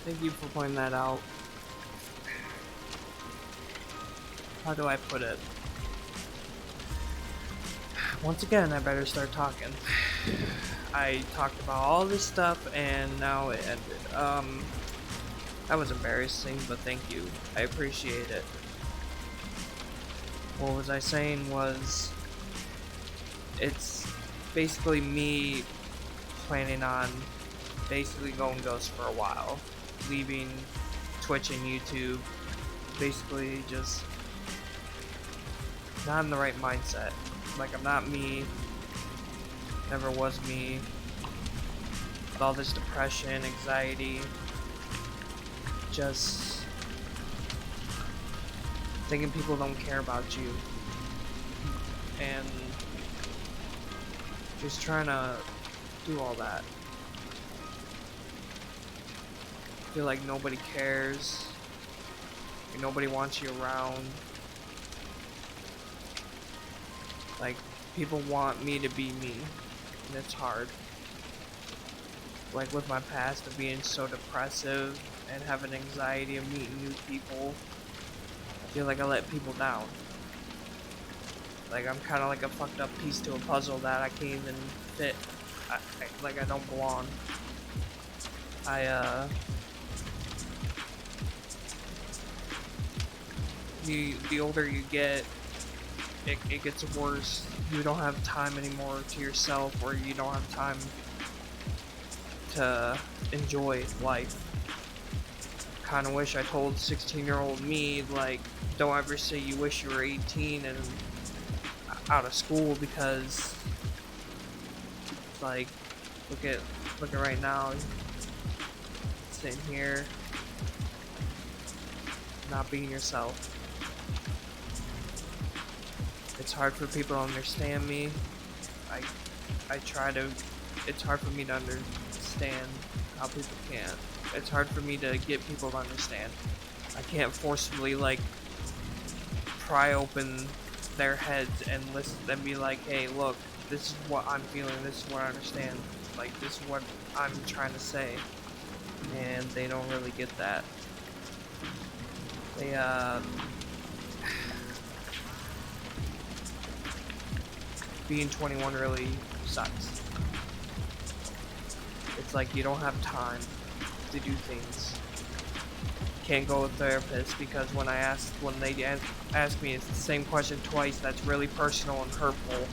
Thank you for pointing that out. How do I put it? Once again, I better start talking. I talked about all this stuff and now it ended. That was embarrassing, but thank you. I appreciate it. What was I saying was, it's basically me planning on basically going ghost for a while. Leaving Twitch and YouTube. Basically just not in the right mindset. Like, I'm not me. Never was me. With all this depression, anxiety. Just thinking people don't care about you. And just trying to do all that. Feel like nobody cares. Like nobody wants you around. Like, people want me to be me. And it's hard. Like with my past of being so depressive and having anxiety of meeting new people, I feel like I let people down. Like I'm kind of like a fucked up piece to a puzzle that I can't even fit. Like I don't belong. The older you get, it gets worse. You don't have time anymore to yourself, or you don't have time to enjoy life. Kind of wish I told 16-year-old me, like, don't ever say you wish you were 18 and out of school, because, like, look at right now, sitting here, not being yourself. It's hard for people to understand me. I try to. It's hard for me to understand how people can't. It's hard for me to get people to understand. I can't forcibly, like, pry open their heads and listen and be like, hey, look, this is what I'm feeling, this is what I understand, like, this is what I'm trying to say. And they don't really get that. They, being 21 really sucks. It's like you don't have time to do things. Can't go to a therapist because when they ask me it's the same question twice, that's really personal and hurtful.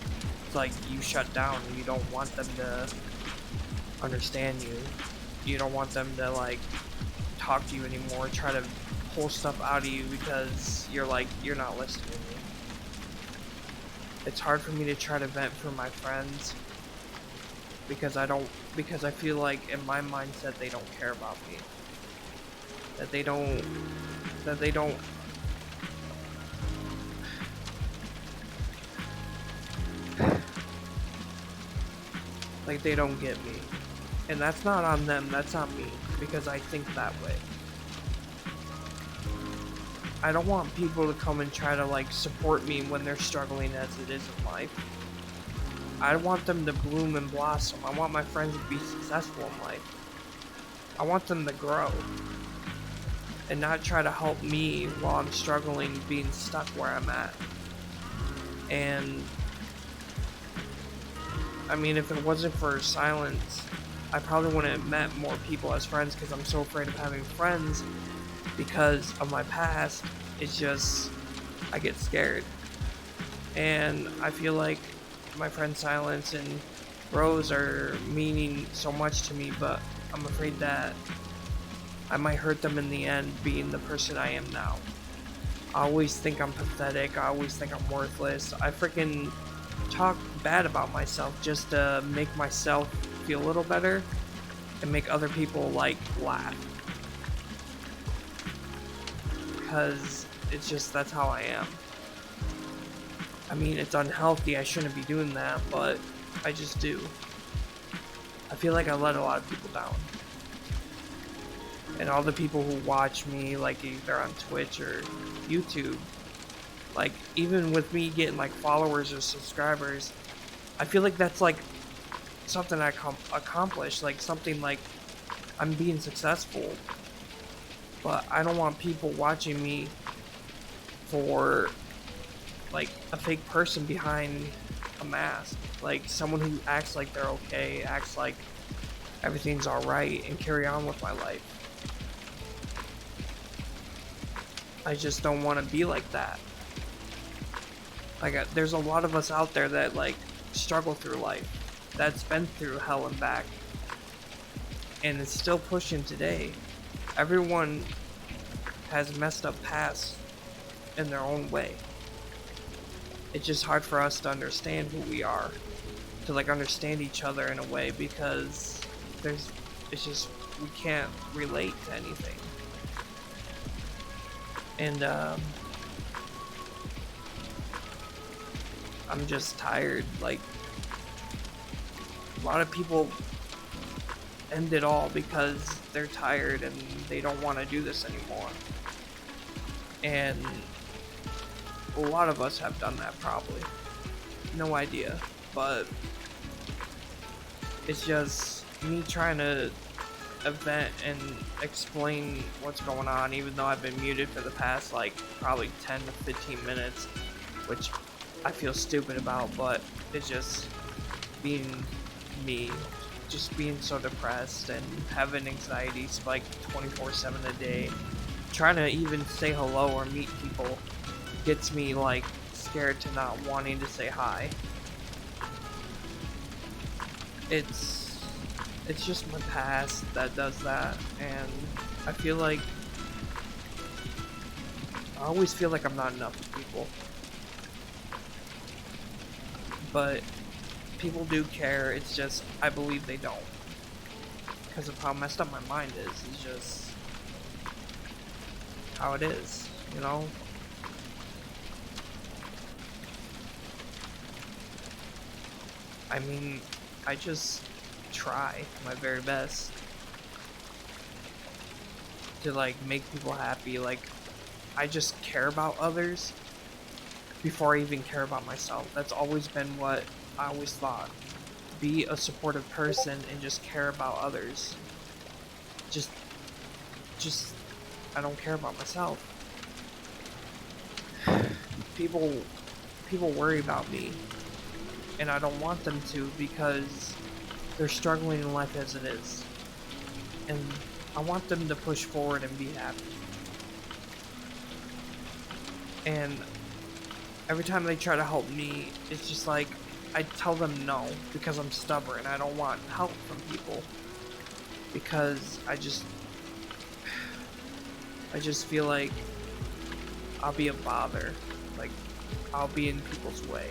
It's like you shut down and you don't want them to understand you. You don't want them to, like, talk to you anymore, try to pull stuff out of you because you're like, you're not listening to me. It's hard for me to try to vent for my friends because I feel like in my mindset they don't care about me. That they don't like they don't get me. And that's not on them, that's on me, because I think that way. I don't want people to come and try to, like, support me when they're struggling as it is in life. I want them to bloom and blossom. I want my friends to be successful in life. I want them to grow. And not try to help me while I'm struggling, being stuck where I'm at. And I mean, if it wasn't for silence, I probably wouldn't have met more people as friends because I'm so afraid of having friends because of my past. It's just, I get scared. And I feel like my friend Silence and Rose are meaning so much to me, but I'm afraid that I might hurt them in the end being the person I am now. I always think I'm pathetic, I always think I'm worthless. I freaking talk bad about myself just to make myself feel a little better and make other people, like, laugh. Because it's just, that's how I am. I mean, it's unhealthy, I shouldn't be doing that, but I just do. I feel like I let a lot of people down. And all the people who watch me, like, either on Twitch or YouTube, like, even with me getting, like, followers or subscribers, I feel like that's, like, something I accomplished, like, something, like, I'm being successful. but I don't want people watching me for like a fake person behind a mask, like someone who acts like they're okay, acts like everything's all right, and carry on with my life. I just don't want to be like that. Like, there's a lot of us out there that like struggle through life, that's been through hell and back, and is still pushing today. Everyone has messed up past in their own way. It's just hard for us to understand who we are, to like understand each other in a way, because there's, it's just, we can't relate to anything. And I'm just tired. Like, a lot of people end it all because they're tired and they don't want to do this anymore. And a lot of us have done that, probably. No idea. But it's just me trying to vent and explain what's going on, even though I've been muted for the past like probably 10 to 15 minutes, which I feel stupid about, but it's just being me, just being so depressed and having anxiety spike 24/7 a day. Trying to even say hello or meet people gets me like scared to not wanting to say hi. It's just my past that does that, and I feel like I always feel like I'm not enough to people. But people do care, it's just I believe they don't. Because of how messed up my mind is. It's just how it is, you know? I mean, I just try my very best to like make people happy. Like, I just care about others before I even care about myself. That's always been what I always thought. Be a supportive person and just care about others. Just I don't care about myself. People worry about me, and I don't want them to, because they're struggling in life as it is. And I want them to push forward and be happy. And every time they try to help me, it's just like, I tell them no, because I'm stubborn. I don't want help from people, because I just feel like I'll be a bother. Like, I'll be in people's way.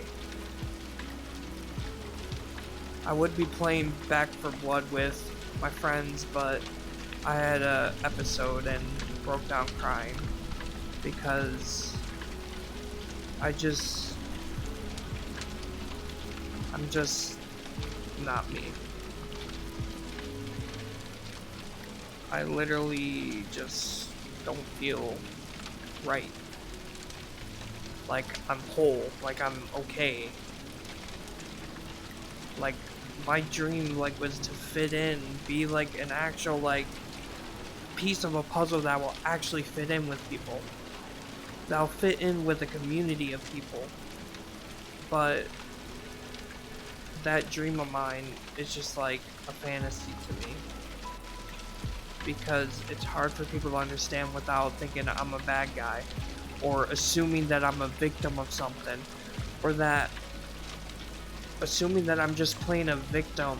I would be playing Back 4 Blood with my friends, but I had a episode and broke down crying because I'm just not me. I literally just don't feel right. Like I'm whole, like I'm okay. Like my dream like was to fit in, be like an actual like piece of a puzzle that will actually fit in with people. That'll fit in with a community of people. But that dream of mine is just like a fantasy to me. Because it's hard for people to understand without thinking I'm a bad guy, or assuming that I'm a victim of something, or that assuming that I'm just playing a victim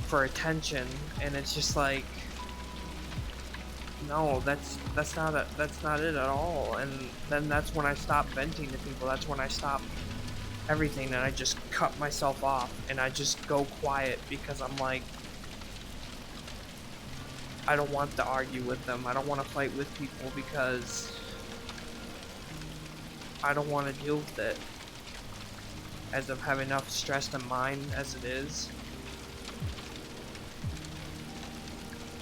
for attention. And it's just like, no, that's not it at all. And then that's when I stop venting to people. That's when I stop everything, and I just cut myself off and I just go quiet, because I'm like, I don't want to argue with them. I don't want to fight with people, because I don't want to deal with it, as I've had enough stress in mind as it is.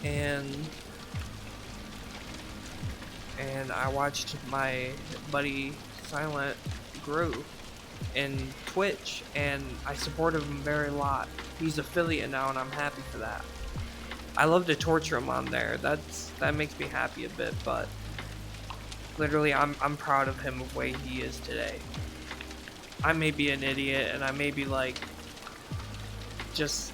And I watched my buddy Silent grow in Twitch, and I supported him very lot. He's affiliate now, and I'm happy for that. I love to torture him on there. That makes me happy a bit, but literally I'm proud of him the way he is today. I may be an idiot and I may be like just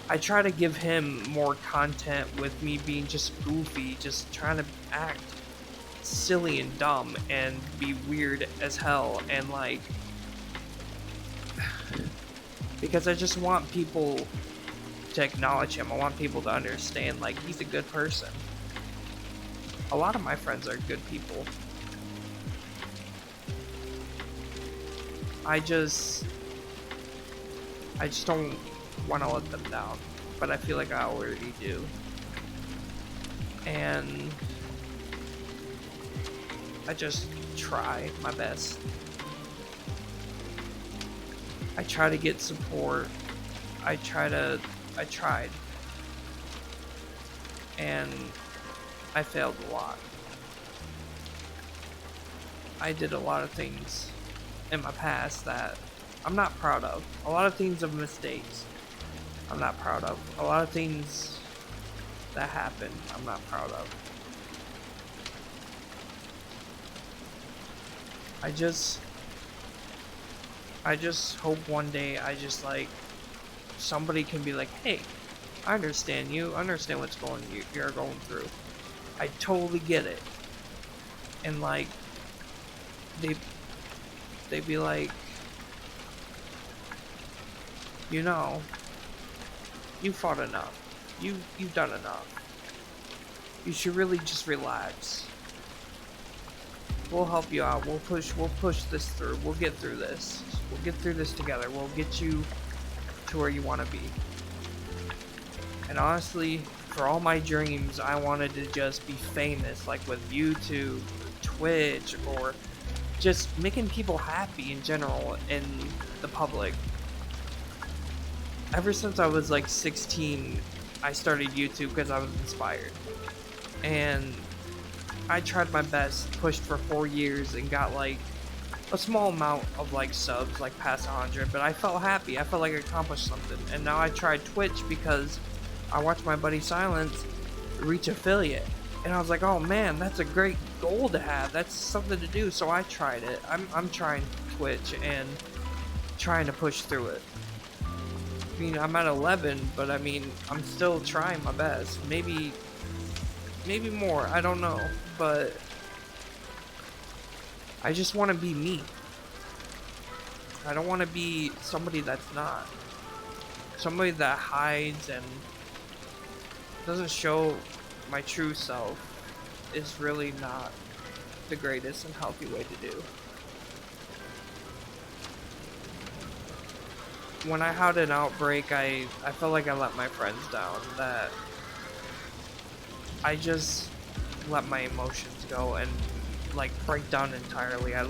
I try to give him more content with me being just goofy, just trying to act silly and dumb and be weird as hell and like because I just want people to acknowledge him. I want people to understand like he's a good person. A lot of my friends are good people. I just don't want to let them down, but I feel like I already do. And I just try my best. I try to get support. I tried. And I failed a lot. I did a lot of things in my past that I'm not proud of. A lot of things of mistakes I'm not proud of. A lot of things that happened I'm not proud of. I just hope one day somebody can be like, hey, I understand you. I understand what's you're going through. I totally get it. And like they'd be like, you know, you fought enough. You've done enough. You should really just relax. We'll help you out. We'll push this through. We'll get through this. We'll get through this together. We'll get you to where you want to be. And honestly, for all my dreams, I wanted to just be famous, like with YouTube, Twitch, or just making people happy in general in the public. Ever since I was like 16, I started YouTube because I was inspired. And I tried my best, pushed for 4 years, and got like a small amount of like subs, like past 100, but I felt happy. I felt like I accomplished something. And now I tried Twitch because I watched my buddy Silence reach affiliate. And I was like, oh man, that's a great goal to have. That's something to do. So I tried it. I'm trying Twitch and trying to push through it. I mean, I'm at 11, but I mean, I'm still trying my best. Maybe more, I don't know, but I just want to be me. I don't want to be somebody that's not. Somebody that hides and doesn't show my true self is really not the greatest and healthy way to do. When I had an outbreak, I felt like I let my friends down, that I just let my emotions go and like break down entirely. I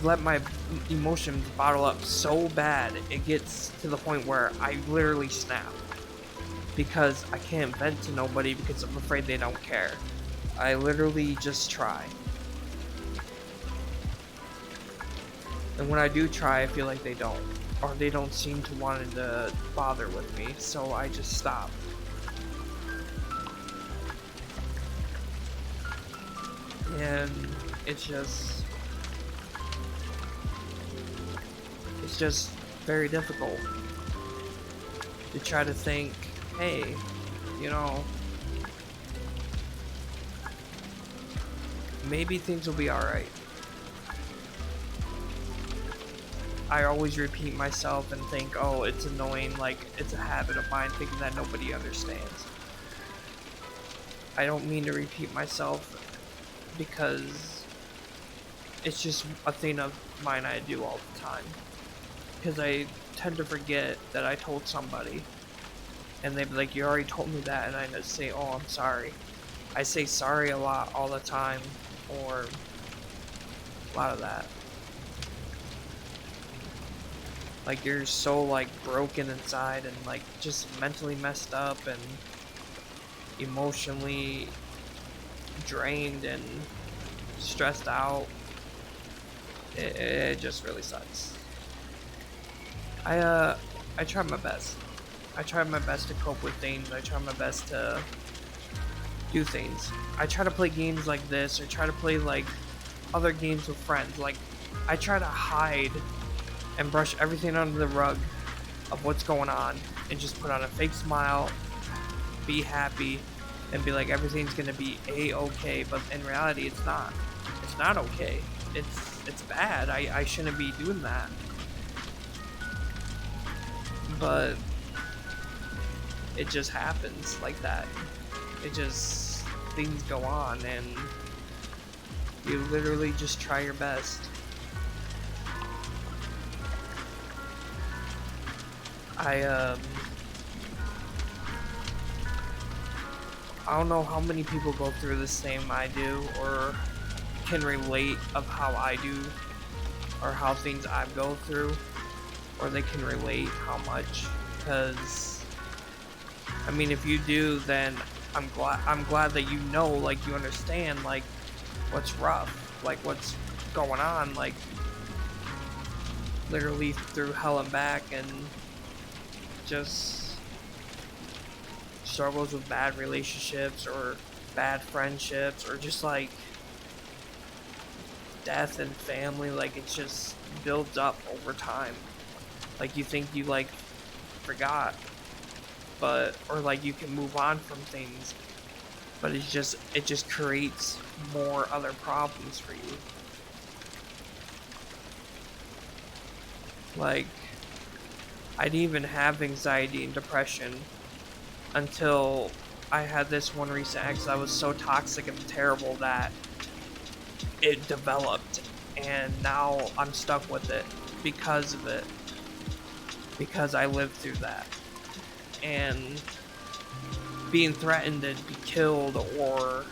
let my emotions bottle up so bad it gets to the point where I literally snap because I can't vent to nobody because I'm afraid they don't care. I literally just try. And when I do try, I feel like they don't, or they don't seem to want to bother with me, so I just stop. And it's just very difficult to try to think, hey, you know, maybe things will be alright. I always repeat myself and think, oh, it's annoying, like, it's a habit of mine thinking that nobody understands. I don't mean to repeat myself because it's just a thing of mine I do all the time. Because I tend to forget that I told somebody, and they'd be like, you already told me that, and I just say, oh, I'm sorry. I say sorry a lot all the time, or a lot of that. Like, you're so, like, broken inside and, like, just mentally messed up and emotionally drained and stressed out. It just really sucks. I I try my best. I try my best to cope with things. I try my best to do things. I try to play games like this, or try to play like other games with friends. Like, I try to hide and brush everything under the rug of what's going on and just put on a fake smile, be happy, and be like everything's gonna be a-okay. But in reality, it's not. It's not okay. It's bad. I shouldn't be doing that. But it just happens like that. It just, things go on, and you literally just try your best. I don't know how many people go through the same I do, or can relate of how I do, or how things I go through, or they can relate how much, because I mean, if you do, then I'm glad that you know, like, you understand, like, what's rough, like, what's going on, like, literally through hell and back, and just struggles with bad relationships, or bad friendships, or just, like, death and family. Like, it just builds up over time. Like, you think you, like, forgot, but, or like you can move on from things, but it just creates more other problems for you. Like, I didn't even have anxiety and depression until I had this one recent ex that was so toxic and terrible that it developed, and now I'm stuck with it because of it, because I lived through that. And being threatened to be killed or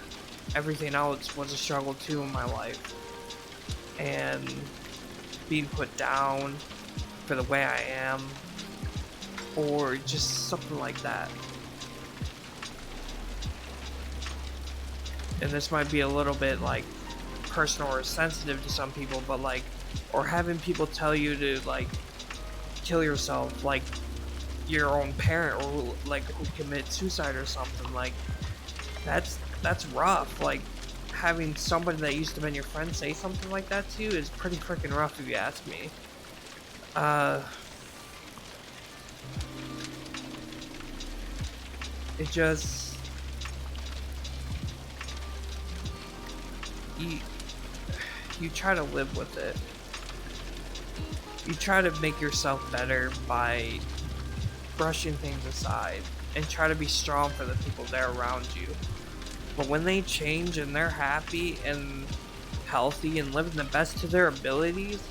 everything else was a struggle too in my life. And being put down for the way I am, or just something like that. And this might be a little bit like personal or sensitive to some people, but like, or having people tell you to like kill yourself, like your own parent, or like who commit suicide or something, like that's rough. Like, having somebody that used to be your friend say something like that to you is pretty freaking rough, if you ask me. It just, you try to live with it. You try to make yourself better by brushing things aside and try to be strong for the people that are around you. But when they change and they're happy and healthy and living the best to their abilities,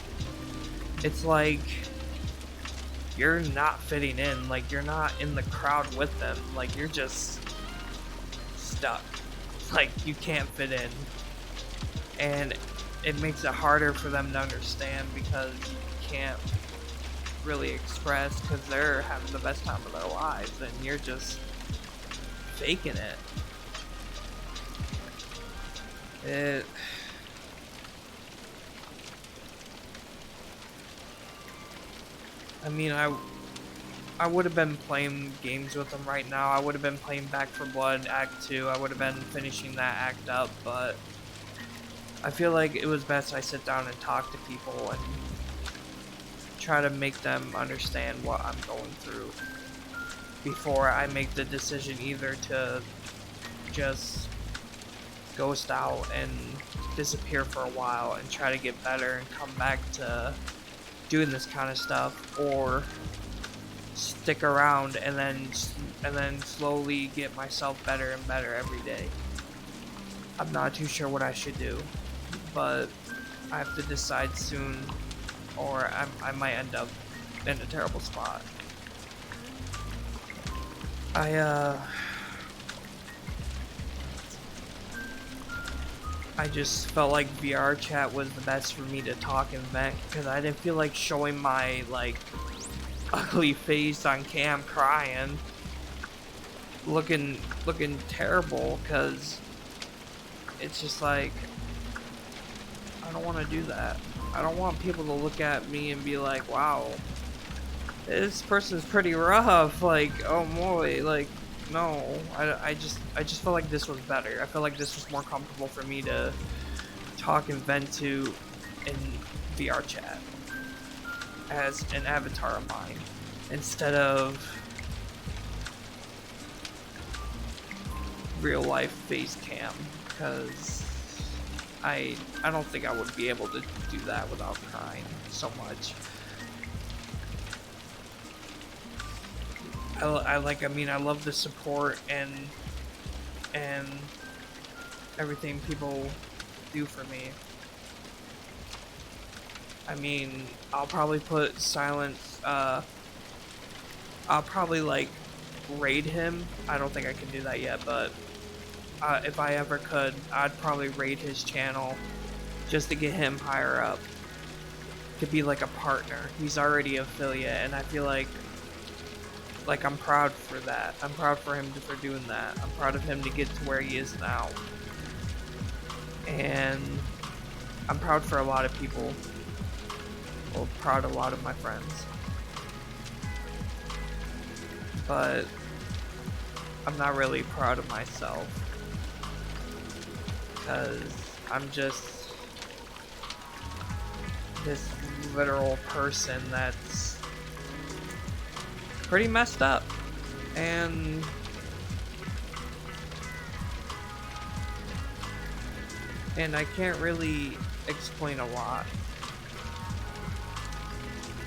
it's like you're not fitting in. Like, you're not in the crowd with them. Like, you're just stuck. Like, you can't fit in. And it makes it harder for them to understand, because you can't really express, because they're having the best time of their lives and you're just faking it. I mean, I would have been playing games with them right now. I would have been playing Back 4 Blood Act 2. I would have been finishing that act up, but I feel like it was best I sit down and talk to people and try to make them understand what I'm going through before I make the decision either to just ghost out and disappear for a while and try to get better and come back to doing this kind of stuff, or stick around and then slowly get myself better and better every day. I'm not too sure what I should do, but I have to decide soon, or I might end up in a terrible spot. I just felt like VR chat was the best for me to talk and vent, because I didn't feel like showing my, like, ugly face on cam crying, looking terrible, because it's just like, I don't want to do that. I don't want people to look at me and be like, wow, this person's pretty rough. Like, oh boy, like, no. I just felt like this was better. I felt like this was more comfortable for me to talk and vent to in VR chat as an avatar of mine instead of real life face cam, because I don't think I would be able to do that without crying so much. I mean, I love the support and everything people do for me. I mean, I'll probably put silence, I'll probably like raid him. I don't think I can do that yet, but if I ever could, I'd probably raid his channel just to get him higher up, to be like a partner. He's already affiliate, and I feel like I'm proud for that. I'm proud for him for doing that. I'm proud of him to get to where he is now. And I'm proud for a lot of people. Well, proud of a lot of my friends. But I'm not really proud of myself. Because I'm just this literal person that's pretty messed up. And I can't really explain a lot.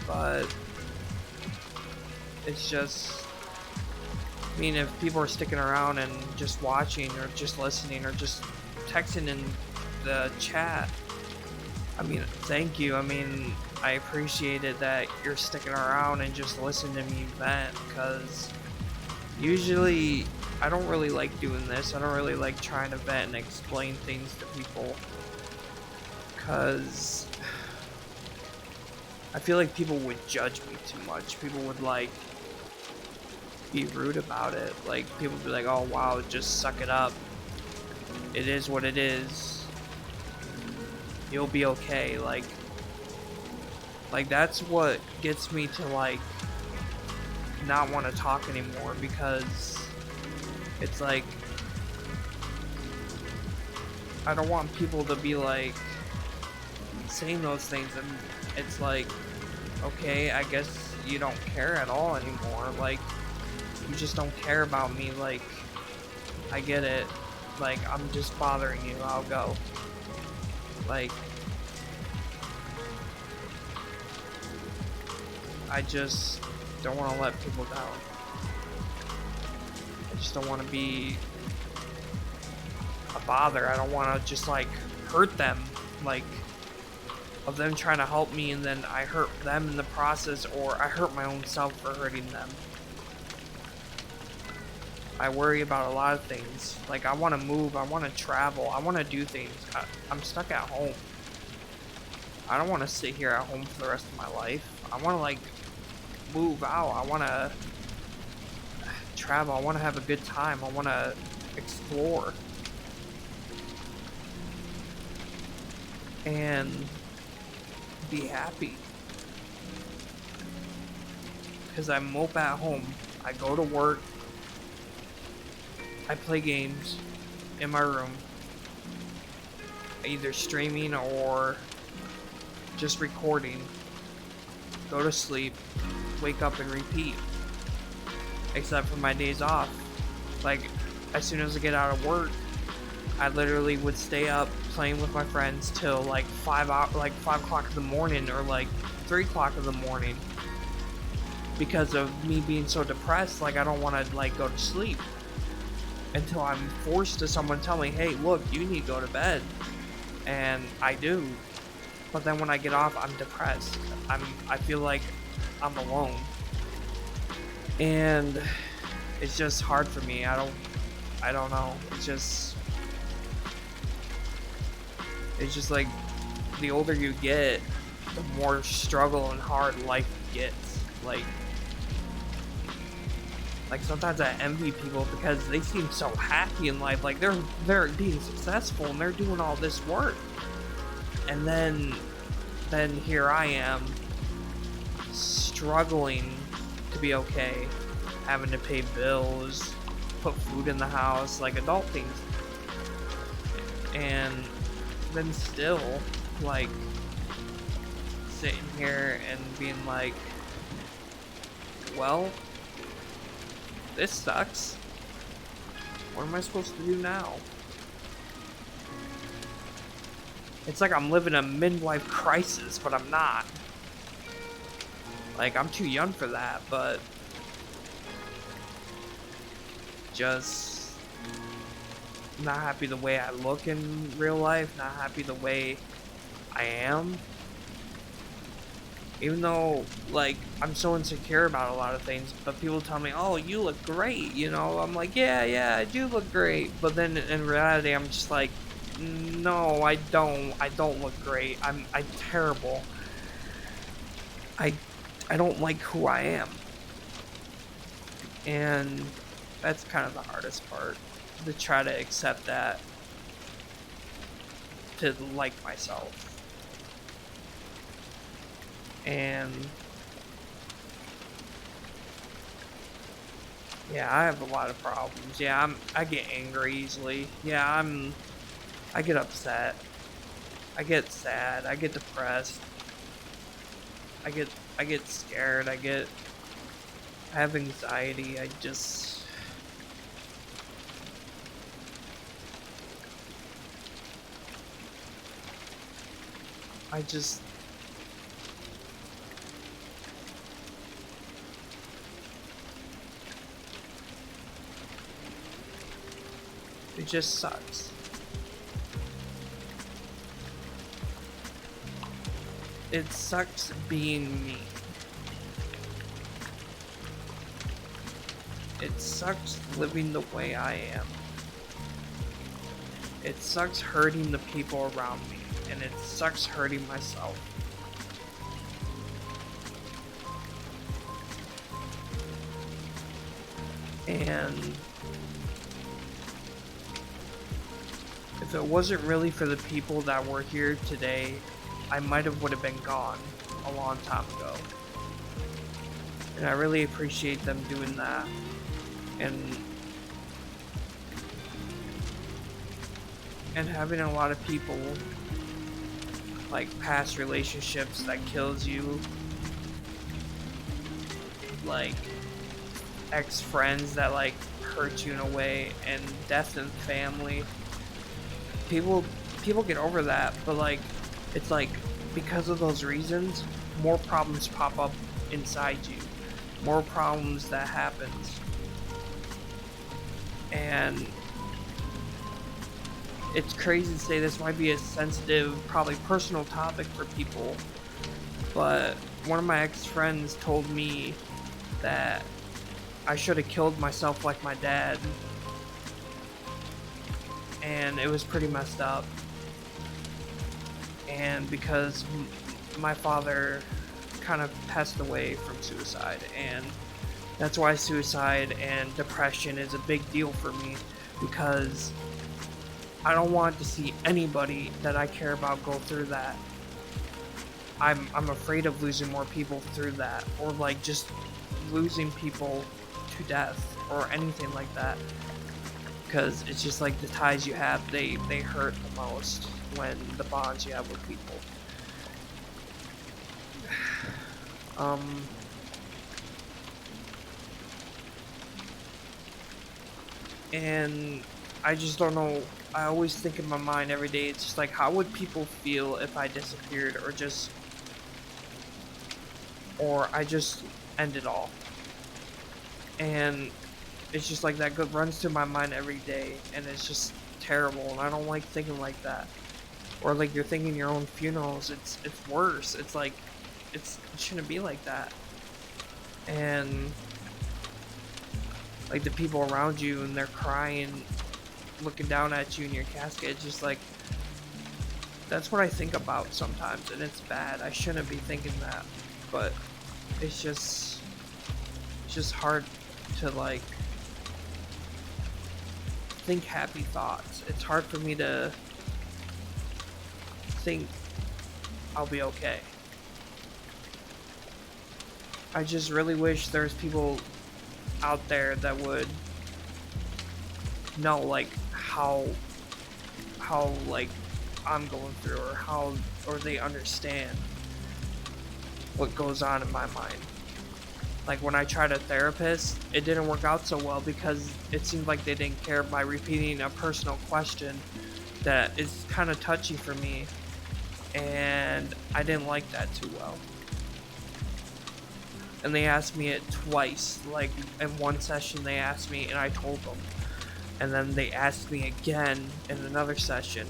But it's just, I mean, if people are sticking around and just watching or just listening or just texting in the chat, I mean, thank you. I mean, I appreciate it that you're sticking around and just listening to me vent, because usually I don't really like doing this. I don't really like trying to vent and explain things to people, because I feel like people would judge me too much. People would like be rude about it. Like, people would be like, oh wow, just suck it up. It is what it is. You'll be okay. Like that's what gets me to like not want to talk anymore, because it's like I don't want people to be like saying those things, and it's like, okay, I guess you don't care at all anymore. Like, you just don't care about me. Like, I get it. Like, I'm just bothering you. I'll go. Like, I just don't want to let people down. I just don't want to be a bother. I don't want to just like hurt them, like of them trying to help me and then I hurt them in the process, or I hurt my own self for hurting them. I worry about a lot of things. Like, I want to move, I want to travel, I want to do things. I'm stuck at home. I don't want to sit here at home for the rest of my life. I want to like move out. I want to travel. I want to have a good time. I want to explore. And be happy. Because I mope at home. I go to work. I play games in my room. Either streaming or just recording. Go to sleep. Wake up and repeat. Except for my days off. Like, as soon as I get out of work, I literally would stay up playing with my friends till like 5 o'clock in the morning, or like 3 o'clock in the morning, because of me being so depressed. Like, I don't want to like go to sleep until I'm forced to someone tell me, hey, look, you need to go to bed. And I do. But then when I get off, I'm depressed. I feel like I'm alone. And it's just hard for me. I don't know. It's just like, the older you get, the more struggle and hard life gets. Like sometimes I envy people because they seem so happy in life. Like, they're being successful and they're doing all this work. And then here I am struggling to be okay, having to pay bills, put food in the house, like adult things. And then still, like, sitting here and being like, well, this sucks. What am I supposed to do now? It's like I'm living a midlife crisis, but I'm not. Like, I'm too young for that, but just not happy the way I look in real life, not happy the way I am. Even though, like, I'm so insecure about a lot of things, but people tell me, oh, you look great, you know? I'm like, yeah, I do look great. But then in reality, I'm just like, no, I don't. I don't look great. I'm terrible. I don't like who I am. And that's kind of the hardest part, to try to accept that, to like myself. And yeah, I have a lot of problems. Yeah, I get angry easily. Yeah, I get upset. I get sad. I get depressed. I get scared. I have anxiety. I just it just sucks. It sucks being me. It sucks living the way I am. It sucks hurting the people around me, and it sucks hurting myself. And if it wasn't really for the people that were here today, I would have been gone a long time ago. And I really appreciate them doing that. And having a lot of people, like past relationships that kills you, like ex-friends that like hurt you in a way, and death in family. People get over that, but like it's like because of those reasons, more problems pop up inside you, more problems that happens. And it's crazy to say this might be a sensitive, probably personal topic for people, but one of my ex-friends told me that I should have killed myself like my dad, and it was pretty messed up. And because my father kind of passed away from suicide, and that's why suicide and depression is a big deal for me, because I don't want to see anybody that I care about go through that. I'm afraid of losing more people through that, or like just losing people to death or anything like that, because it's just like the ties you have, they hurt the most when the bonds you have with people. And I just don't know. I always think in my mind every day, it's just like, how would people feel if I disappeared, or I just end it all? And it's just like that runs through my mind every day, and it's just terrible, and I don't like thinking like that. Or like you're thinking your own funerals, it's worse. It's like, it shouldn't be like that. And like the people around you, and they're crying, looking down at you in your casket, it's just like, that's what I think about sometimes, and it's bad. I shouldn't be thinking that, but it's just hard to like think happy thoughts. It's hard for me to think I'll be okay. I just really wish there's people out there that would know like how like I'm going through, or how, or they understand what goes on in my mind. Like when I tried a therapist, it didn't work out so well because it seemed like they didn't care by repeating a personal question that is kind of touchy for me, and I didn't like that too well. And they asked me it twice. Like in one session they asked me and I told them. And then they asked me again in another session.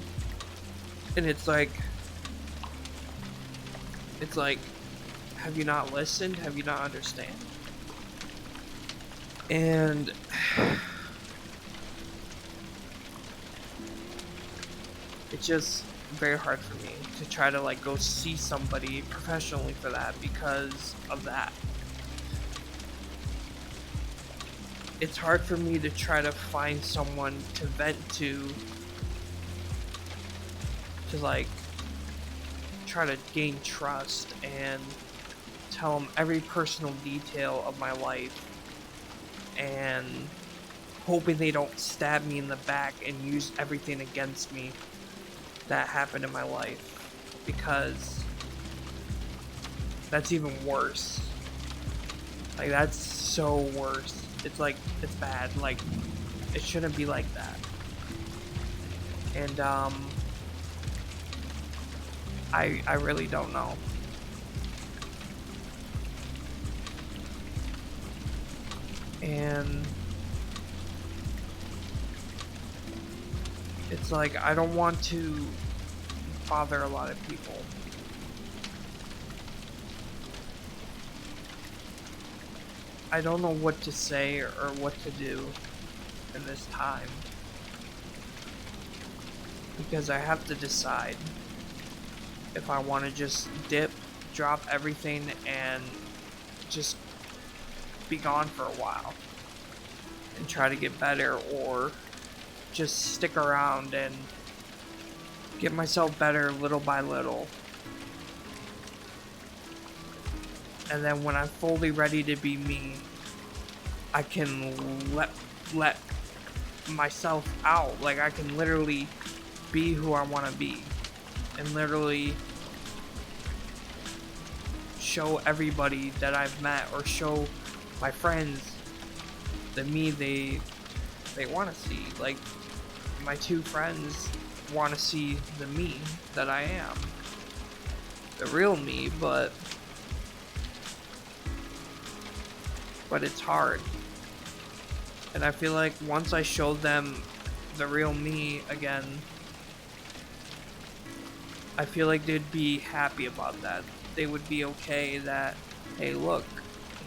And it's like, have you not listened? Have you not understand? And it's just very hard for me to try to like go see somebody professionally for that because of that. It's hard for me to try to find someone to vent to like try to gain trust and tell them every personal detail of my life, and hoping they don't stab me in the back and use everything against me that happened in my life, because that's even worse. Like that's so worse. It's like, it's bad. Like it shouldn't be like that. And I really don't know. And it's like I don't want to bother a lot of people. I don't know what to say or what to do in this time, because I have to decide if I want to just drop everything and just be gone for a while and try to get better, or just stick around and get myself better little by little. And then when I'm fully ready to be me, I can let myself out. Like I can literally be who I want to be, and literally show everybody that I've met, or show my friends the me they want to see. Like my two friends want to see the me that I am, the real me, but it's hard. And I feel like once I showed them the real me again, I feel like they'd be happy about that. They would be okay that, hey, look,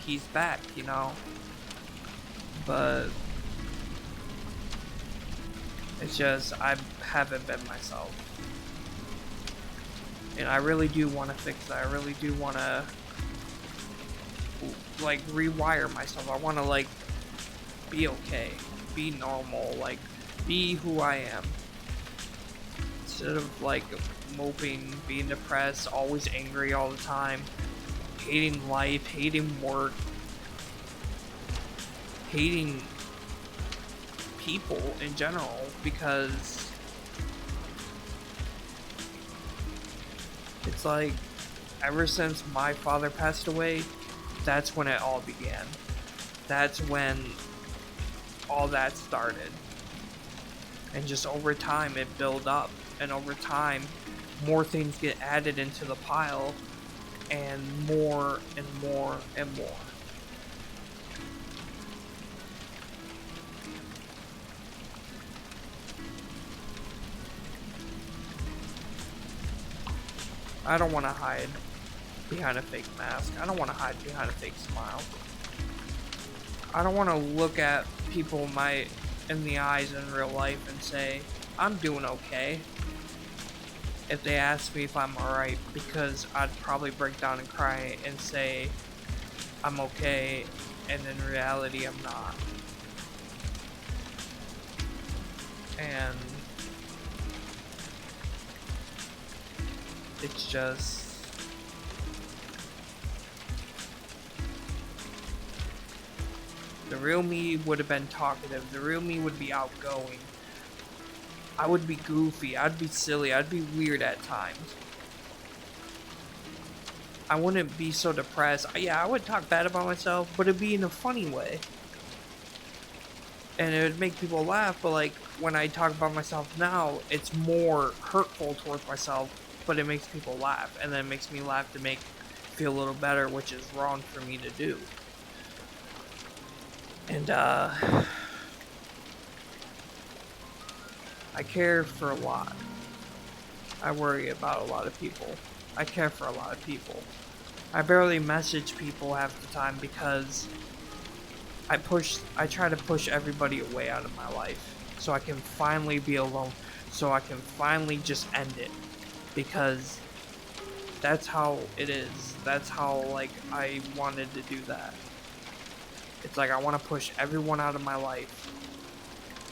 he's back, you know? But it's just, I haven't been myself. And I really do want to fix that. I really do want to like rewire myself. I want to like be okay, be normal, like be who I am, instead of like moping, being depressed, always angry all the time, hating life, hating work, hating people in general, because it's like ever since my father passed away, that's when it all began. That's when all that started. And just over time it built up, and over time more things get added into the pile, and more and more and more. I don't want to hide behind a fake mask. I don't want to hide behind a fake smile. I don't want to look at people in the eyes in real life and say, I'm doing okay, if they ask me if I'm alright, because I'd probably break down and cry and say I'm okay, and in reality I'm not. And it's just, The real me would have been talkative. The real me would be outgoing. I would be goofy. I'd be silly. I'd be weird at times. I wouldn't be so depressed. Yeah, I would talk bad about myself, but it'd be in a funny way. And it would make people laugh, but like when I talk about myself now, it's more hurtful towards myself, but it makes people laugh, and then it makes me laugh to make feel a little better, which is wrong for me to do. And I care for a lot. I worry about a lot of people. I care for a lot of people. I barely message people half the time because I try to push everybody away out of my life so I can finally be alone, so I can finally just end it, because that's how it is. That's how, like, I wanted to do that. It's like I want to push everyone out of my life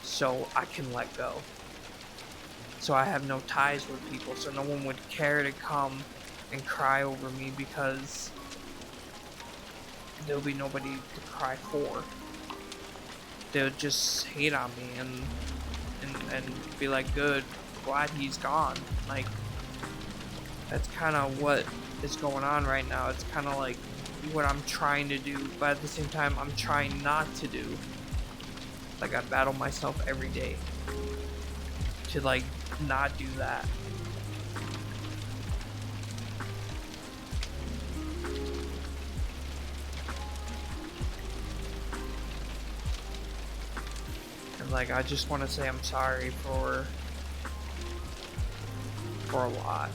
so I can let go. So I have no ties with people, so no one would care to come and cry over me, because there'll be nobody to cry for. They'll just hate on me and be like, good, glad he's gone. Like, that's kind of what is going on right now. It's kind of like what I'm trying to do, but at the same time, I'm trying not to do. Like, I battle myself every day to, like, not do that. And, like, I just want to say I'm sorry for a lot.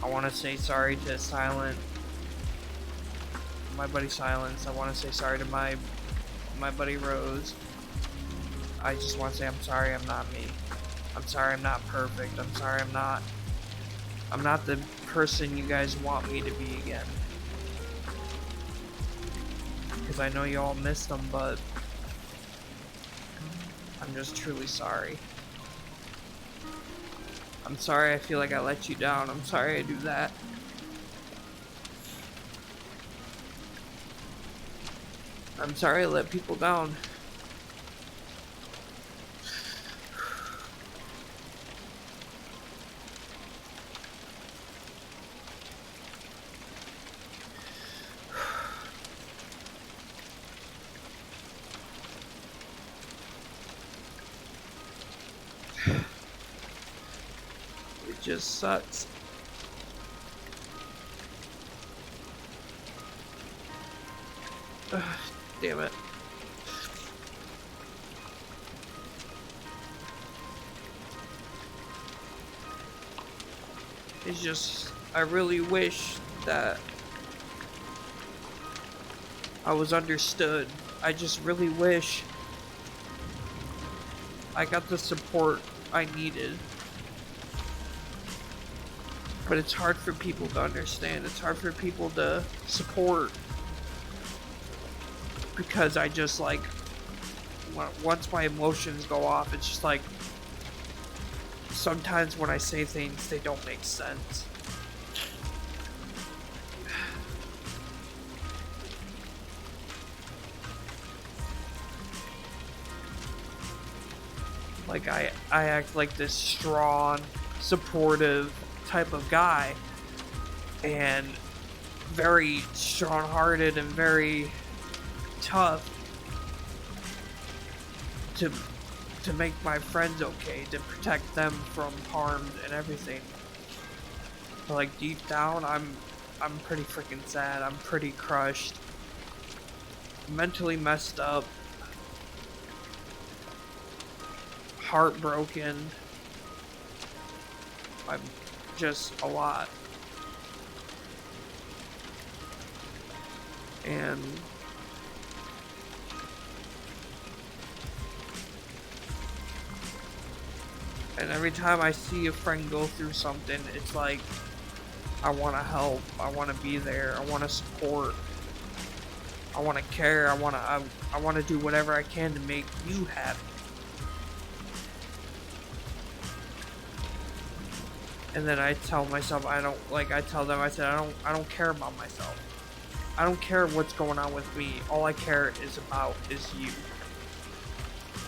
I want to say sorry to Silent, my buddy Silence. I want to say sorry to my buddy Rose. I just want to say I'm sorry I'm not me. I'm sorry I'm not perfect. I'm sorry I'm not the person you guys want me to be again. Because I know you all miss them, but I'm just truly sorry. I'm sorry I feel like I let you down. I'm sorry I do that. I'm sorry I let people down. It just sucks. Ugh, damn it. It's just, I really wish that I was understood. I just really wish I got the support I needed. But it's hard for people to understand. It's hard for people to support. Because I just, like, once my emotions go off, it's just like, sometimes when I say things, they don't make sense. Like, I act like this strong, supportive type of guy, and very strong-hearted and very tough to make my friends okay, to protect them from harm and everything. But, like, deep down, I'm pretty freaking sad. I'm pretty crushed, mentally messed up, heartbroken. I'm just a lot. And every time I see a friend go through something, it's like, I want to help, I want to be there, I want to support, I want to care, I want to do whatever I can to make you happy. And then I tell myself I tell them, I said, I don't care about myself. I don't care what's going on with me. All I care is you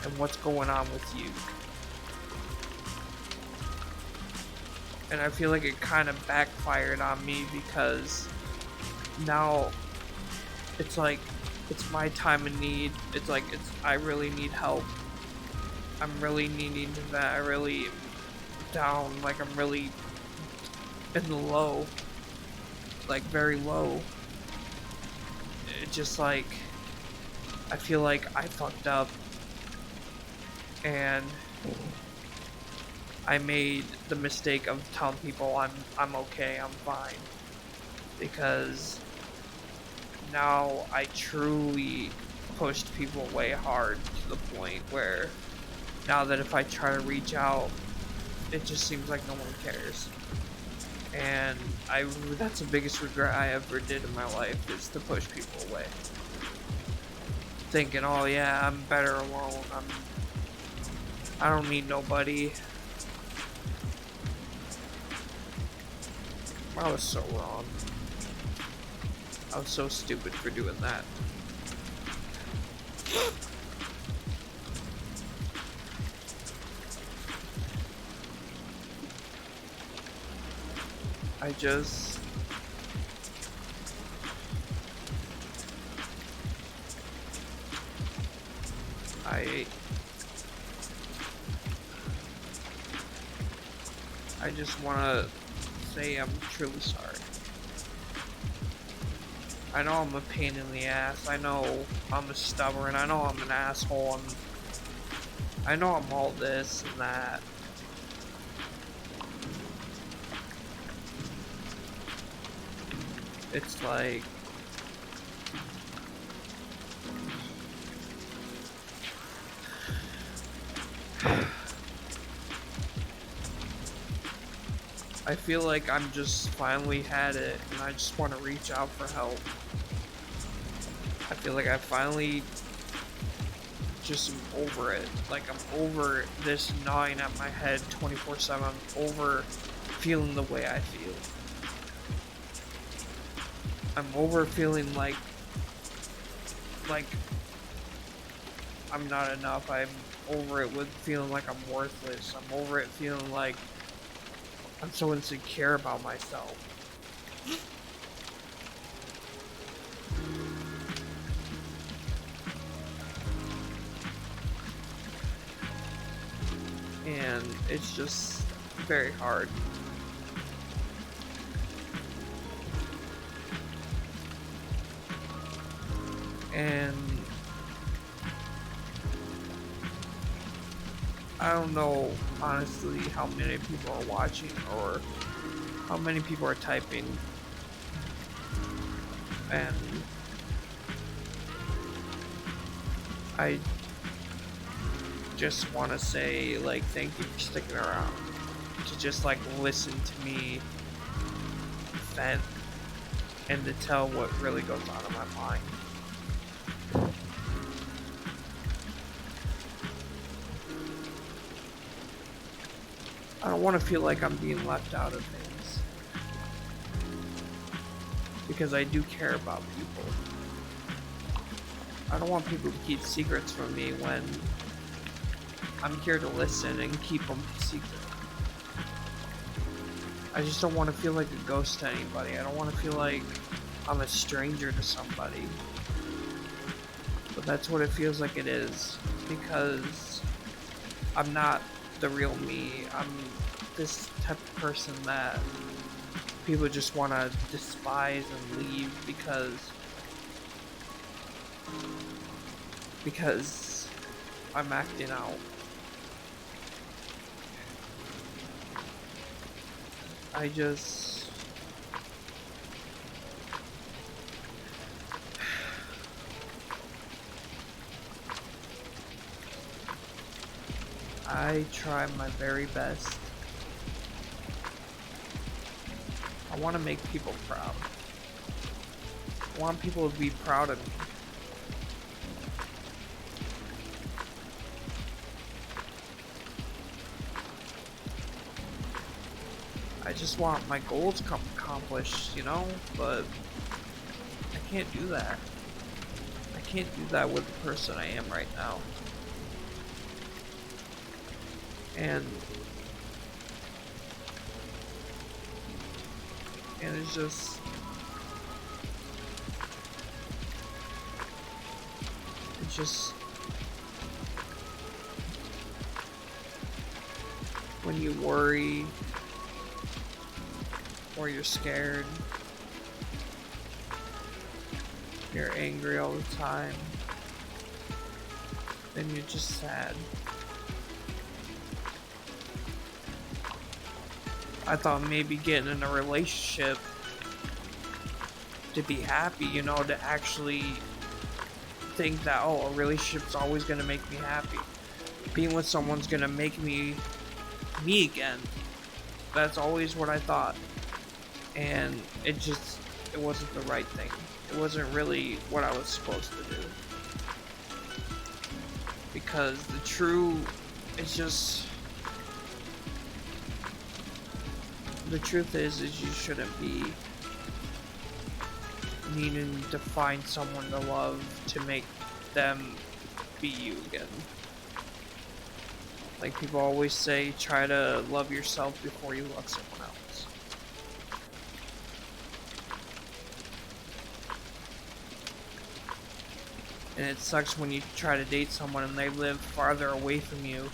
and what's going on with you. And I feel like it kind of backfired on me because now it's like it's my time of need. It's like I really need help. I'm really needing to vent. I really am down. Like I'm really in the low. Like very low. It's just like I feel like I fucked up and I made the mistake of telling people I'm okay, I'm fine. Because now I truly pushed people way hard to the point where now that if I try to reach out, it just seems like no one cares. And that's the biggest regret I ever did in my life, is to push people away. Thinking, oh yeah, I'm better alone. I don't need nobody. I was so wrong. I was so stupid for doing that. I just want to say I'm truly sorry. I know I'm a pain in the ass. I know I'm stubborn. I know I'm an asshole. I know I'm all this and that. It's like I feel like I'm just finally had it and I just want to reach out for help. I feel like I finally just am over it. Like I'm over this gnawing at my head 24/7. I'm over feeling the way I feel. I'm over feeling like I'm not enough. I'm over it with feeling like I'm worthless. I'm over it feeling like I'm so insecure about myself. And it's just very hard. And I don't know, honestly, how many people are watching or how many people are typing. And I just want to say, like, thank you for sticking around to just, like, listen to me vent and to tell what really goes on in my mind. I don't want to feel like I'm being left out of things. Because I do care about people. I don't want people to keep secrets from me when I'm here to listen and keep them secret. I just don't want to feel like a ghost to anybody. I don't want to feel like I'm a stranger to somebody. But that's what it feels like it is. Because I'm not the real me. I'm this type of person that people just want to despise and leave because I'm acting out. I try my very best. I want to make people proud. I want people to be proud of me. I just want my goals accomplished, you know? But I can't do that. I can't do that with the person I am right now. And it's just, when you worry or you're scared, you're angry all the time, then you're just sad. I thought maybe getting in a relationship to be happy, you know, to actually think that, oh, a relationship's always gonna make me happy. Being with someone's gonna make me again. That's always what I thought. And it wasn't the right thing. It wasn't really what I was supposed to do. Because the truth is you shouldn't be needing to find someone to love to make them be you again. Like people always say, try to love yourself before you love someone else. And it sucks when you try to date someone and they live farther away from you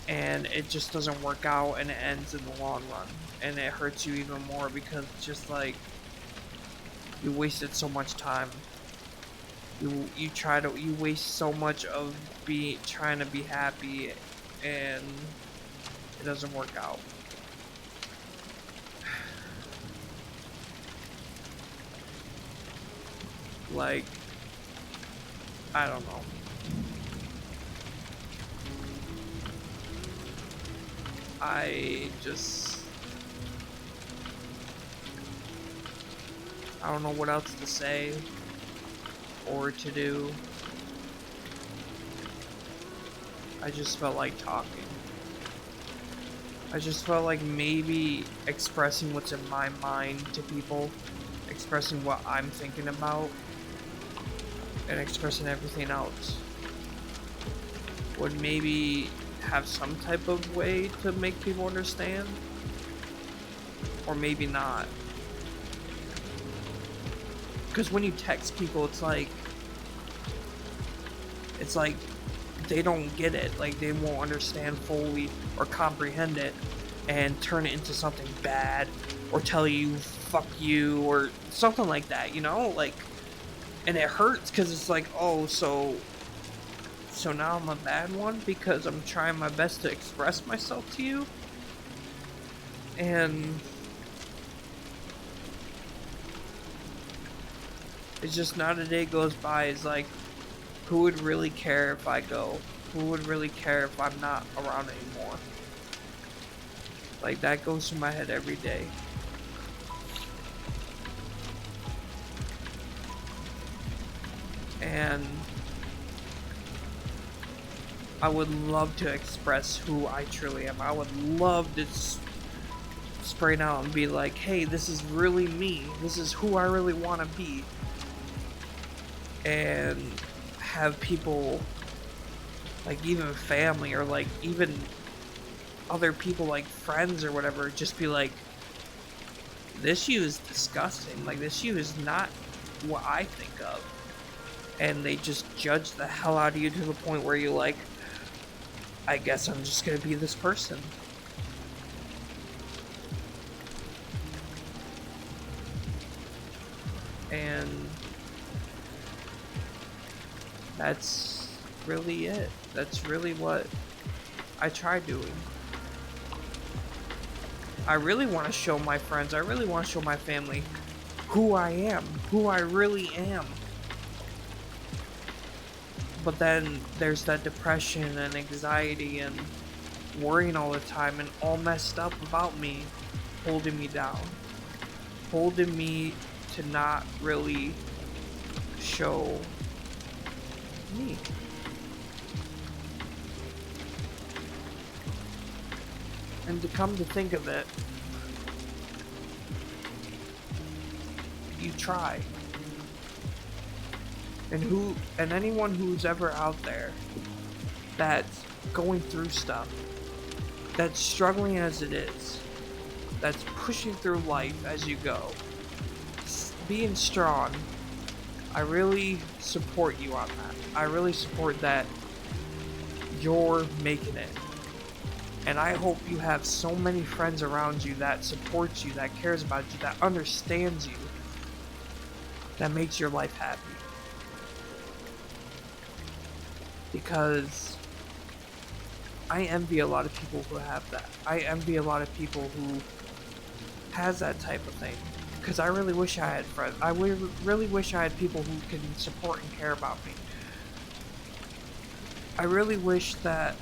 and it just doesn't work out and it ends in the long run. And it hurts you even more because it's just like you wasted so much time. You waste so much of trying to be happy and it doesn't work out. Like, I don't know. I don't know what else to say or to do. I just felt like talking. I just felt like maybe expressing what's in my mind to people, expressing what I'm thinking about, and expressing everything else would maybe have some type of way to make people understand, or maybe not. Because when you text people, it's like they don't get it, like they won't understand fully or comprehend it and turn it into something bad or tell you fuck you or something like that, you know, like, and it hurts because it's like, oh, so now I'm a bad one because I'm trying my best to express myself to you. And it's just not a day goes by. It's like, who would really care if I go? Who would really care if I'm not around anymore? Like, that goes through my head every day. And I would love to express who I truly am. I would love to spray out and be like, hey, this is really me. This is who I really want to be. And have people, like even family or like even other people like friends or whatever, just be like, this you is disgusting. Like, this you is not what I think of. And they just judge the hell out of you to the point where you're like, I guess I'm just gonna be this person. And that's really it. That's really what I try doing. I really want to show my friends, I really want to show my family who I am, who I really am. But then there's that depression and anxiety and worrying all the time and all messed up about me, holding me down. Holding me to not really show me. And to come to think of it, you try. And anyone who's ever out there that's going through stuff, that's struggling as it is, that's pushing through life as you go, being strong, I really support you on that. I really support that you're making it. And I hope you have so many friends around you that supports you, that cares about you, that understands you, that makes your life happy. Because I envy a lot of people who have that. I envy a lot of people who has that type of thing. Because I really wish I had friends. I really wish I had people who can support and care about me. I really wish that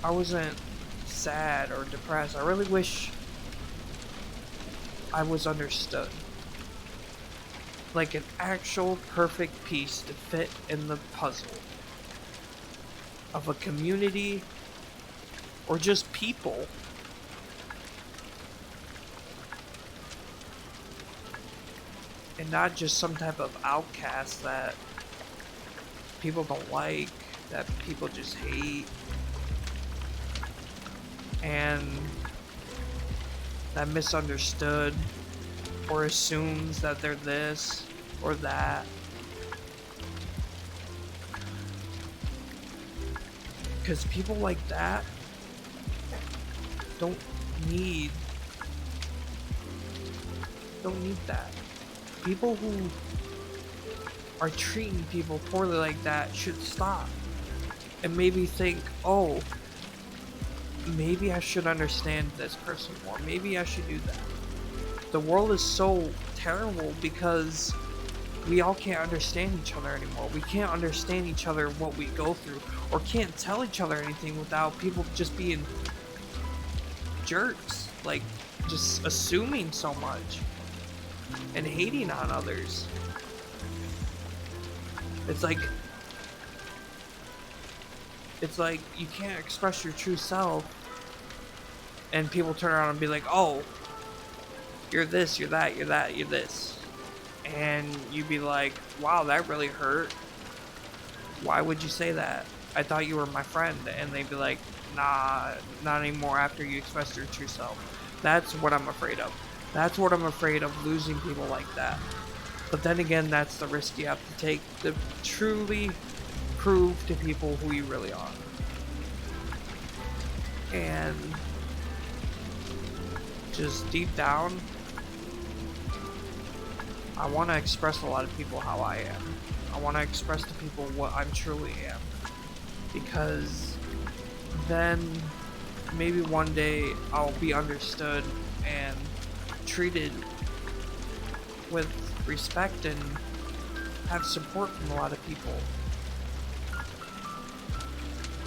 I wasn't sad or depressed. I really wish I was understood. Like an actual perfect piece to fit in the puzzle of a community or just people. And not just some type of outcast that people don't like, that people just hate, and that misunderstood or assumes that they're this or that. Because people like that don't need that. People who are treating people poorly like that should stop and maybe think, oh, maybe I should understand this person more. Maybe I should do that. The world is so terrible because we all can't understand each other anymore. We can't understand each other, what we go through, or can't tell each other anything without people just being jerks, like just assuming so much and hating on others. It's like you can't express your true self and people turn around and be like, oh, you're this, you're that, you're that, you're this. And you'd be like, wow, that really hurt. Why would you say that? I thought you were my friend. And they'd be like, nah, not anymore after you expressed your true self. That's what I'm afraid of. That's what I'm afraid of, losing people like that. But then again, that's the risk you have to take to truly prove to people who you really are. And just deep down, I want to express a lot of people how I am. I want to express to people what I truly am. Because then maybe one day I'll be understood and treated with respect and have support from a lot of people.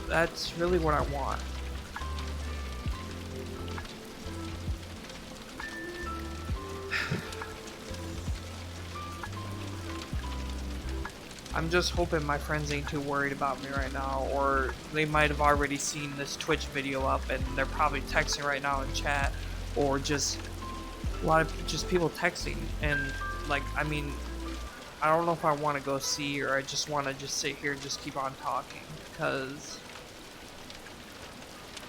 That's really what I want. I'm just hoping my friends ain't too worried about me right now, or they might have already seen this Twitch video up and they're probably texting right now in chat, or just a lot of just people texting. And like, I mean, I don't know if I want to go see, or I just want to just sit here and just keep on talking, because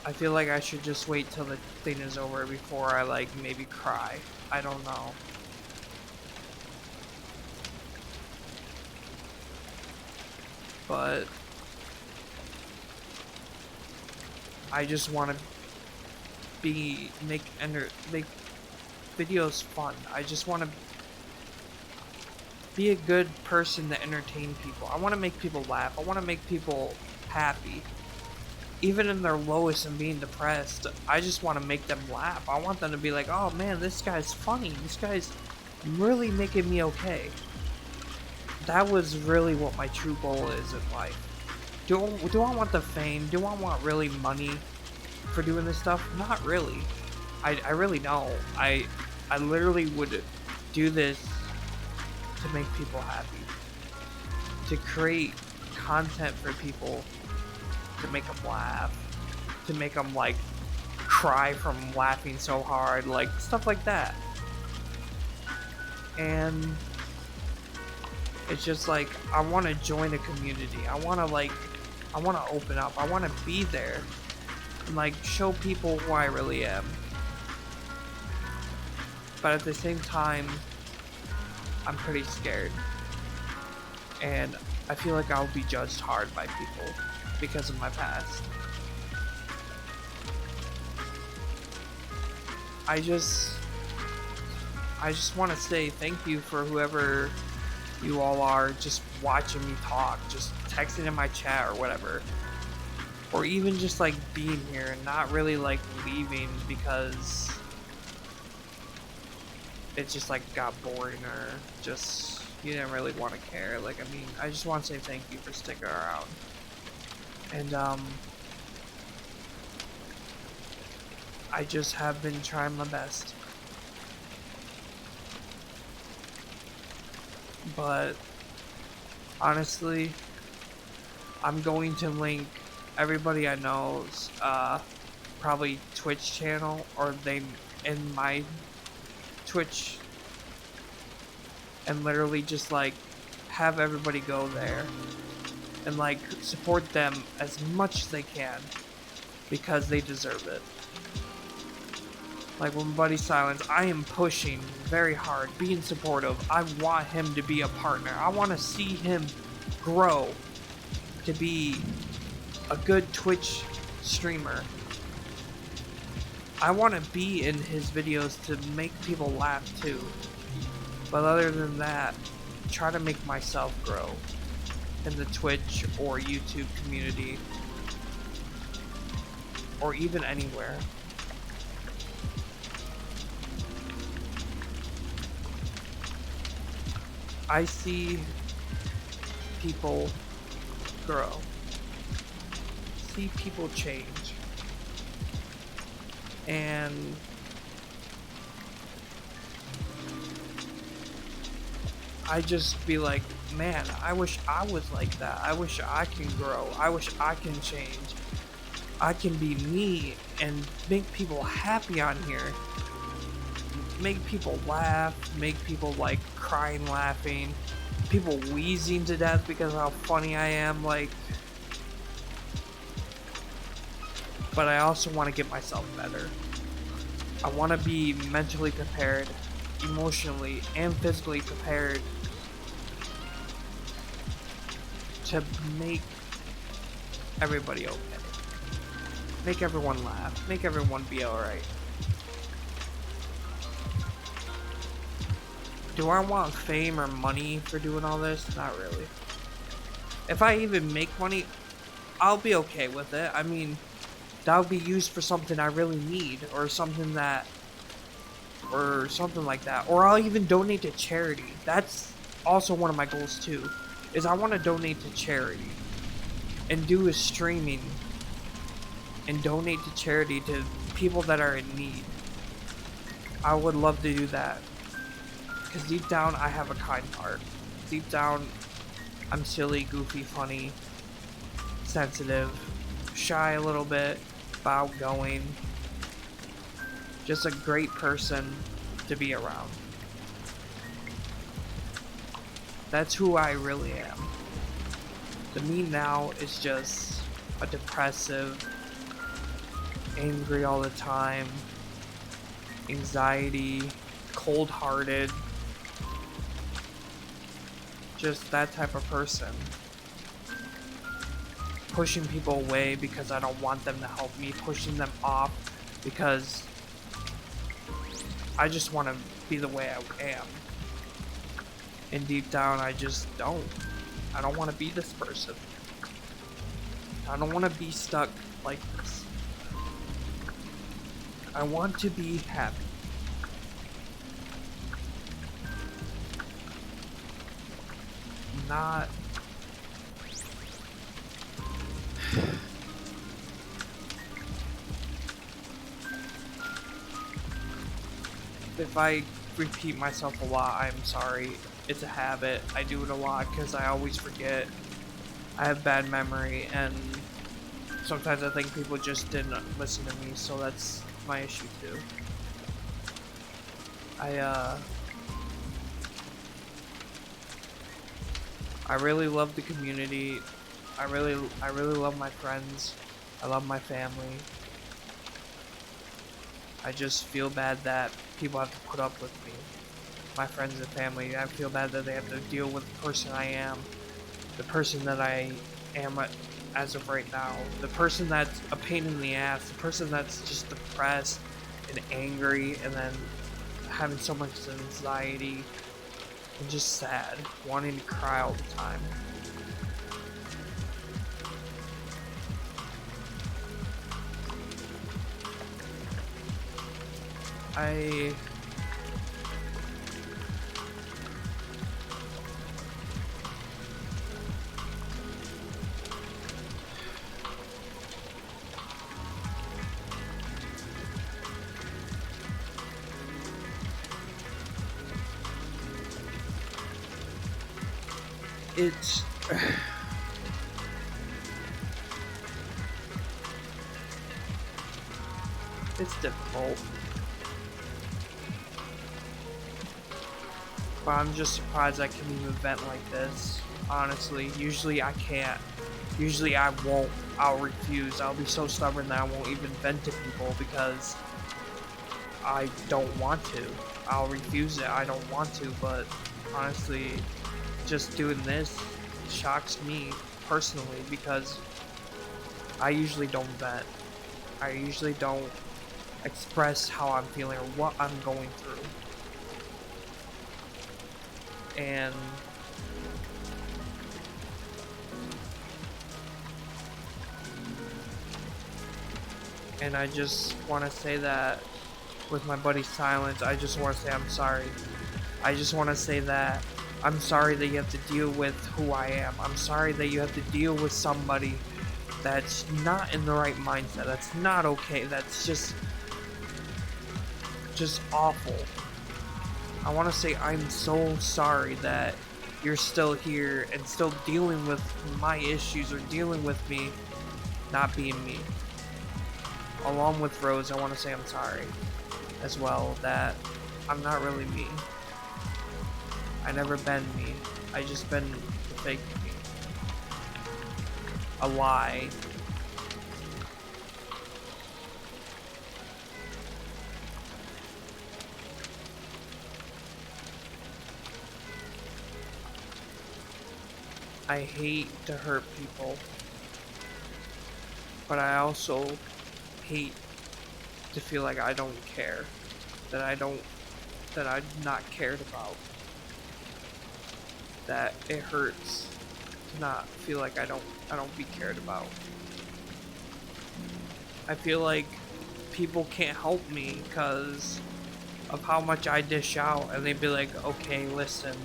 I feel like I should just wait till the thing is over before I like maybe cry. I don't know. But I just want to make videos fun. I just want to be a good person to entertain people. I want to make people laugh. I want to make people happy. Even in their lowest and being depressed, I just want to make them laugh. I want them to be like, oh man, this guy's funny. This guy's really making me okay. That was really what my true goal is in life. Do I want the fame? Do I want really money for doing this stuff? Not really. I really don't. I literally would do this to make people happy. To create content for people, to make them laugh, to make them like cry from laughing so hard, like stuff like that. And It's just like, I want to join a community. I want to open up. I want to be there and like show people who I really am. But at the same time, I'm pretty scared. And I feel like I'll be judged hard by people because of my past. I just want to say thank you for whoever you all are just watching me talk, just texting in my chat or whatever. Or even just like being here and not really like leaving because it just like got boring or just you didn't really want to care. Like, I mean, I just want to say thank you for sticking around. And I just have been trying my best. But honestly, I'm going to link everybody I know's probably Twitch channel, or they in my Twitch, and literally just like have everybody go there and like support them as much as they can because they deserve it. Like when Buddy Silence, I am pushing very hard, being supportive. I want him to be a partner. I want to see him grow to be a good Twitch streamer. I want to be in his videos to make people laugh too. But other than that, try to make myself grow in the Twitch or YouTube community, or even anywhere. I see people grow, see people change, and I just be like, man, I wish I was like that. I wish I can grow. I wish I can change. I can be me and make people happy on here. Make people laugh, make people like crying laughing, people wheezing to death because of how funny I am, like. But I also want to get myself better. I want to be mentally prepared, emotionally and physically prepared to make everybody okay. Make everyone laugh, make everyone be alright. Do I want fame or money for doing all this? Not really. If I even make money, I'll be okay with it. I mean, that would be used for something I really need, or something like that. Or I'll even donate to charity. That's also one of my goals too, is I want to donate to charity and do a streaming and donate to charity to people that are in need. I would love to do that. Because deep down, I have a kind heart. Deep down, I'm silly, goofy, funny, sensitive, shy a little bit, but outgoing. Just a great person to be around. That's who I really am. The me now is just a depressive, angry all the time, anxiety, cold-hearted, just that type of person. Pushing people away because I don't want them to help me, pushing them off because I just want to be the way I am. And deep down, I just don't. I don't want to be this person. I don't want to be stuck like this. I want to be happy. Not... If I repeat myself a lot, I'm sorry. It's a habit. I do it a lot because I always forget. I have bad memory, and sometimes I think people just didn't listen to me, so that's my issue too. I really love the community. I really love my friends. I love my family. I just feel bad that people have to put up with me. My friends and family. I feel bad that they have to deal with the person I am. The person that I am as of right now. The person that's a pain in the ass. The person that's just depressed and angry and then having so much anxiety and just sad. Wanting to cry all the time. I it's it's difficult. But I'm just surprised I can even vent like this. Honestly, usually I can't. Usually I won't. I'll refuse. I'll be so stubborn that I won't even vent to people because I don't want to. I'll refuse it. I don't want to, but honestly, just doing this shocks me personally because I usually don't vent. I usually don't express how I'm feeling or what I'm going through. And I just want to say that with my buddy Silence, I just want to say I'm sorry. I just want to say that I'm sorry that you have to deal with who I am. I'm sorry that you have to deal with somebody that's not in the right mindset. That's not okay. That's just awful. I want to say I'm so sorry that you're still here and still dealing with my issues or dealing with me not being me. Along with Rose, I want to say I'm sorry as well that I'm not really me. I never been me. I just been the fake me. A lie. I hate to hurt people, but I also hate to feel like I don't care, that I'm not cared about, that it hurts to not feel like I don't be cared about. I feel like people can't help me because of how much I dish out, and they'd be like, okay, listen,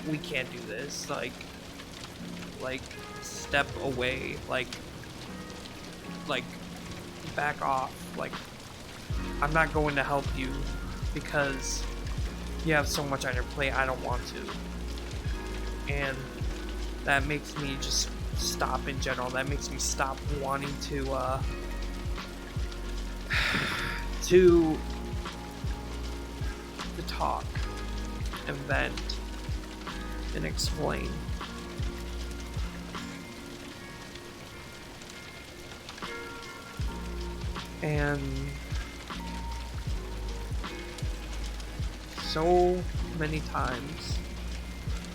we can't do this, like step away, like back off, like I'm not going to help you because you have so much on your plate. I don't want to. And that makes me just stop in general. That makes me stop wanting to to talk and vent and explain. And so many times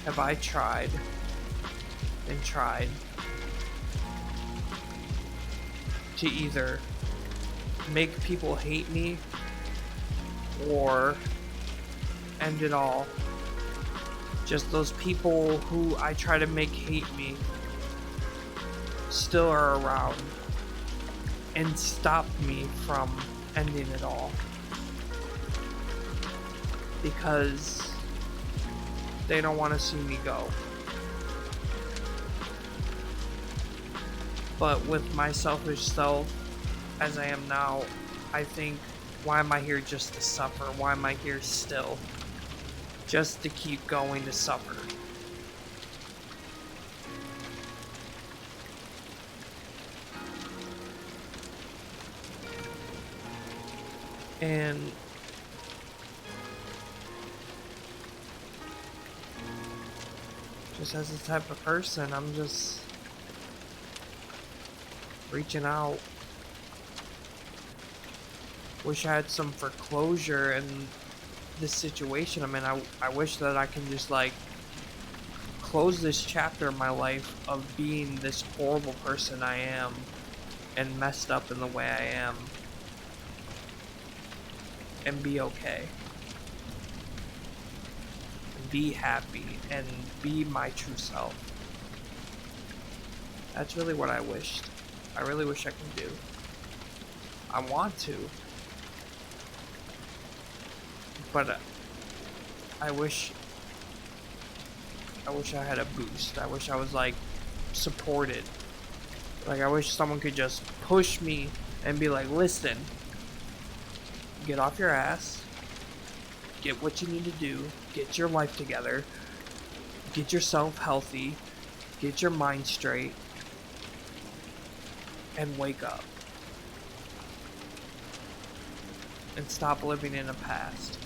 have I tried and tried to either make people hate me or end it all. Just those people who I try to make hate me still are around and stop me from ending it all. Because they don't want to see me go. But with my selfish self, as I am now, I think, why am I here just to suffer? Why am I here still? Just to keep going to suffer. And Just as the type of person, I'm just reaching out. Wish I had some foreclosure in this situation I'm in. I wish that I can just like close this chapter of my life of being this horrible person I am and messed up in the way I am and be okay. And be happy and be my true self. That's really what I wished. I really wish I could do. I want to. But I wish I had a boost. I wish I was like supported. Like I wish someone could just push me and be like, listen, get off your ass, get what you need to do, get your life together, get yourself healthy, get your mind straight, and wake up. And stop living in the past.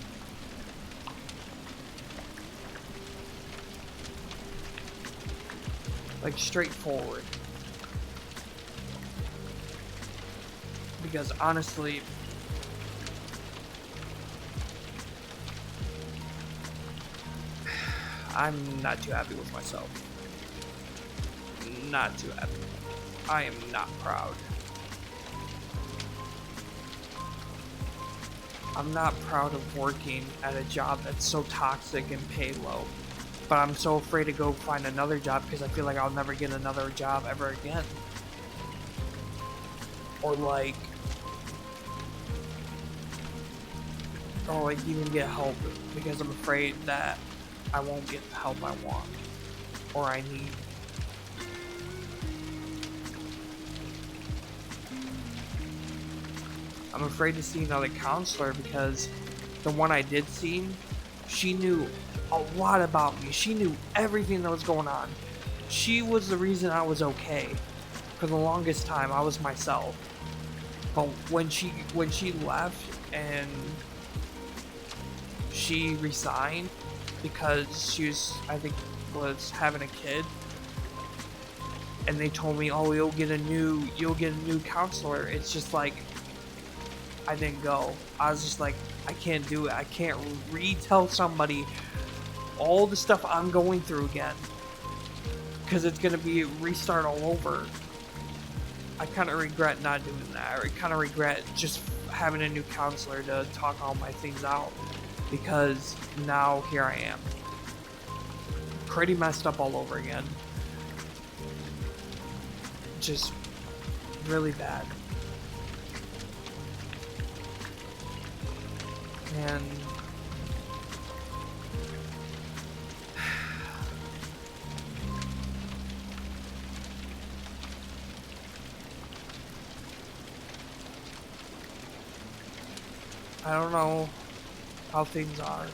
Like straightforward. Because honestly, I'm not too happy with myself. Not too happy. I am not proud. I'm not proud of working at a job that's so toxic and pay low. But I'm so afraid to go find another job because I feel like I'll never get another job ever again. Or like even get help because I'm afraid that I won't get the help I want or I need. I'm afraid to see another counselor because the one I did see, she knew a lot about me. She knew everything that was going on. She was the reason I was okay. For the longest time, I was myself. But when she left and she resigned because she was, I think, was having a kid, and they told me, "Oh, you'll get a new counselor." It's just like I didn't go. I was just like, I can't do it. I can't retell somebody all the stuff I'm going through again because it's gonna be a restart all over. I kind of regret not doing that. I kind of regret just having a new counselor to talk all my things out because now here I am, pretty messed up all over again. Just really bad. And I don't know how things are.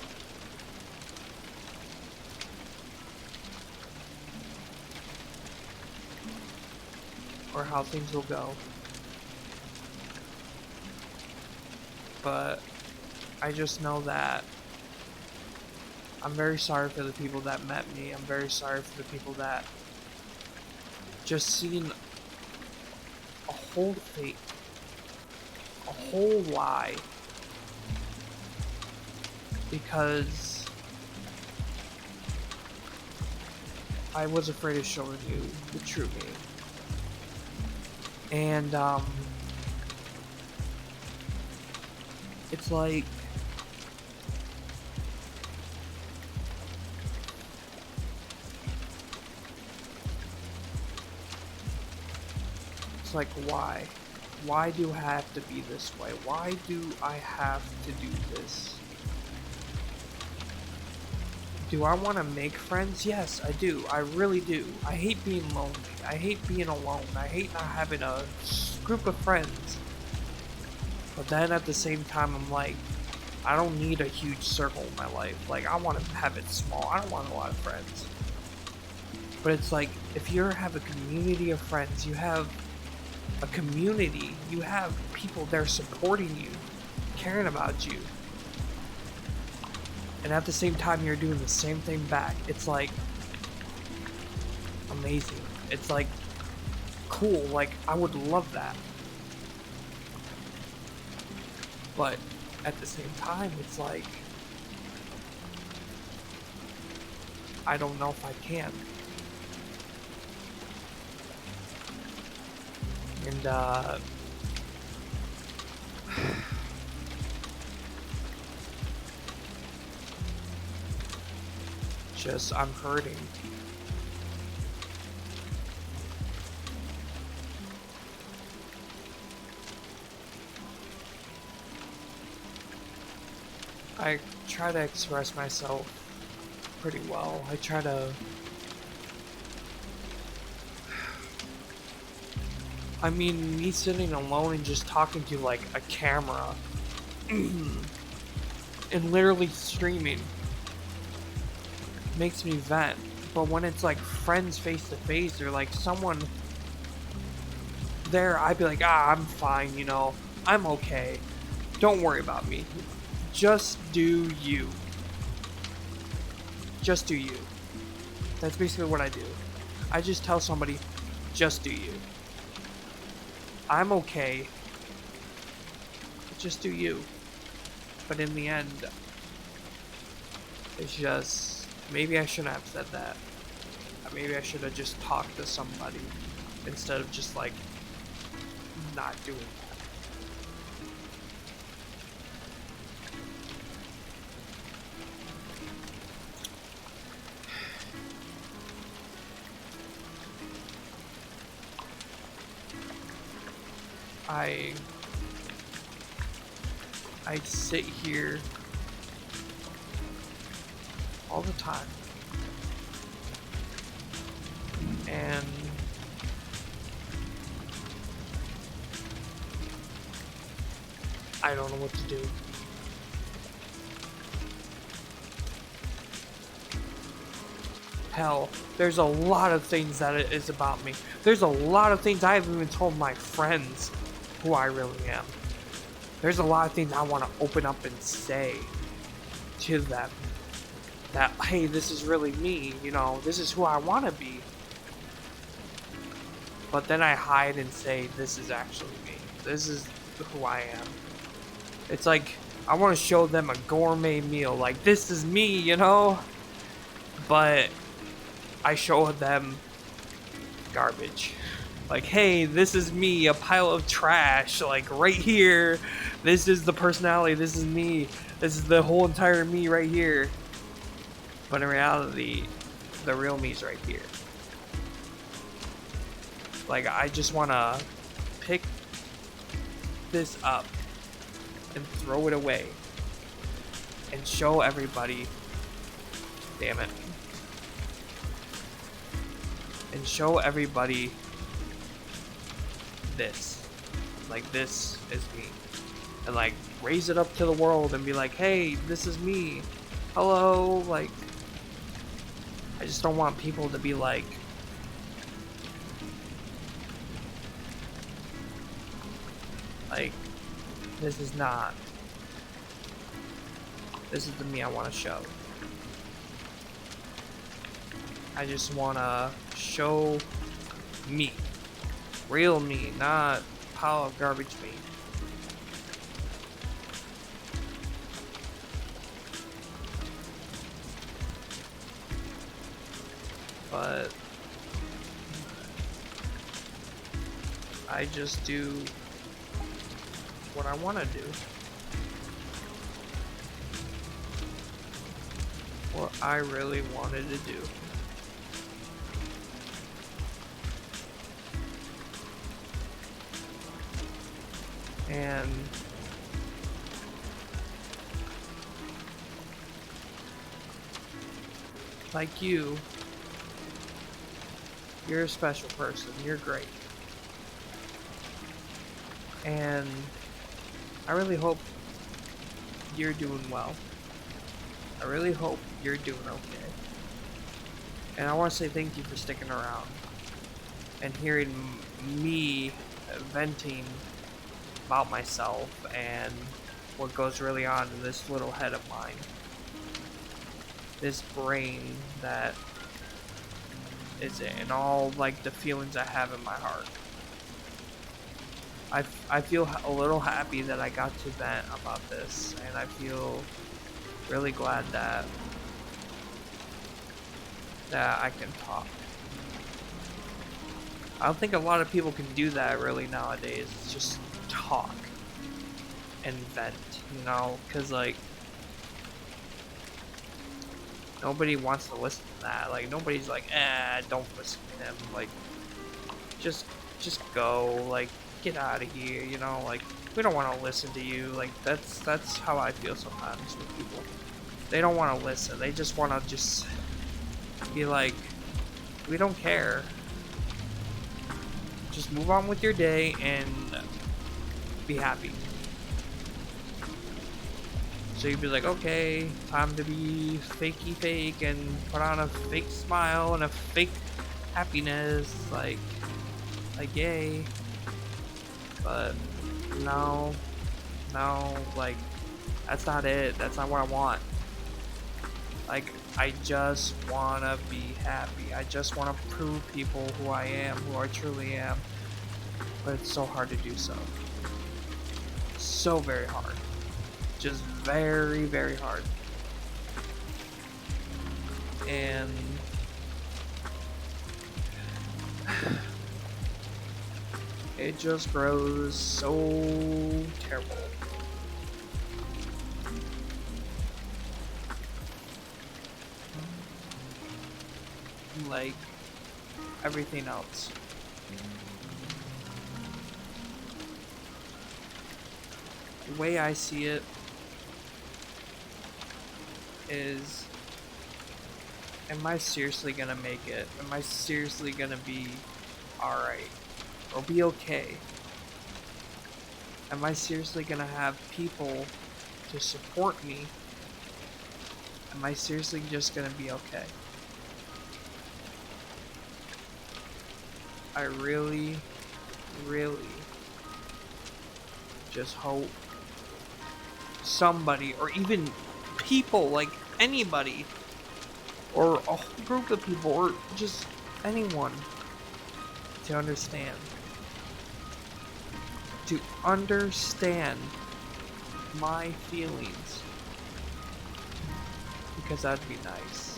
Or how things will go. But I just know that I'm very sorry for the people that met me. I'm very sorry for the people that just seen a whole fake, a whole lie. Because I was afraid of showing you the true me. And it's like why? Why do I have to be this way? Why do I have to do this? Do I want to make friends? Yes, I do. I really do. I hate being lonely. I hate being alone. I hate not having a group of friends. But then at the same time, I'm like, I don't need a huge circle in my life. Like, I want to have it small. I don't want a lot of friends. But it's like, if you have a community of friends, you have a community, you have people there supporting you, caring about you. And at the same time, you're doing the same thing back. It's like, amazing. It's like cool. Like I would love that. But at the same time, it's like I don't know if I can. And just I'm hurting. I try to express myself pretty well. I try to... I mean, me sitting alone and just talking to, like, a camera and literally screaming makes me vent. But when it's, like, friends face-to-face or, like, someone there, I'd be like, I'm fine, you know. I'm okay. Don't worry about me. Just do you. Just do you. That's basically what I do. I just tell somebody, just do you. I'm okay. Just do you. But in the end, it's just, maybe I shouldn't have said that. Maybe I should have just talked to somebody instead of just like not doing that. I sit here all the time and I don't know what to do. Hell, there's a lot of things that it is about me. There's a lot of things I haven't even told my friends who I really am. There's a lot of things I want to open up and say to them. That, hey, this is really me, you know, this is who I want to be. But then I hide and say, this is actually me. This is who I am. It's like, I want to show them a gourmet meal. Like, this is me, you know? But I show them garbage. Like, hey, this is me, a pile of trash, like, right here. This is the personality, this is me. This is the whole entire me right here. But in reality, the real me's right here. Like, I just want to pick this up and throw it away. And show everybody, damn it. And show everybody this. Like, this is me. And, like, raise it up to the world and be like, hey, this is me. Hello, like, I just don't want people to be like, this is not, this is the me I want to show. I just want to show me. Real me, not pile of garbage me. But I just do what I want to do. What I really wanted to do. And like you're a special person. You're great. And I really hope you're doing well. I really hope you're doing okay. And I want to say thank you for sticking around and hearing me venting about myself and what goes really on in this little head of mine. This brain that is it, and all like the feelings I have in my heart. I feel a little happy that I got to vent about this, and I feel really glad that I can talk. I don't think a lot of people can do that really nowadays. Just talk and vent, you know, because like nobody wants to listen to that. Like nobody's like, don't listen to him. Like just go. Like get out of here. You know, like we don't want to listen to you. Like that's how I feel sometimes with people. They don't want to listen. They just want to just be like, we don't care. Just move on with your day and be happy. So you'd be like, okay, time to be fakey fake and put on a fake smile and a fake happiness, like yay. But no, like that's not it. That's not what I want. Like I just wanna be happy. I just wanna prove people who I am, who I truly am. But it's so hard to do so. So very hard. Just very, very hard. And it just grows so terrible. Like everything else. The way I see it is, am I seriously gonna make it? Am I seriously gonna be alright? Or be okay? Am I seriously gonna have people to support me? Am I seriously just gonna be okay? I really, really just hope somebody, or even people, like anybody, or a whole group of people, or just anyone, to understand. To understand my feelings. Because that'd be nice.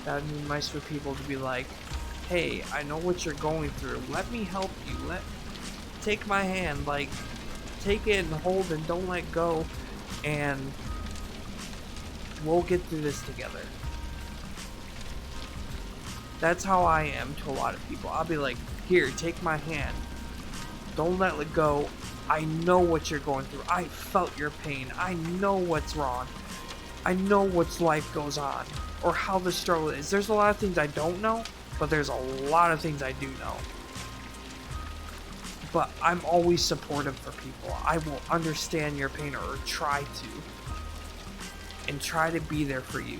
That'd be nice for people to be like, hey, I know what you're going through. Let me help you. Take my hand. Like, take it and hold and don't let go. And we'll get through this together. That's how I am to a lot of people. I'll be like, here, take my hand. Don't let it go. I know what you're going through. I felt your pain. I know what's wrong. I know what's life goes on. Or how the struggle is. There's a lot of things I don't know, but there's a lot of things I do know. But I'm always supportive for people. I will understand your pain, or try to. And try to be there for you.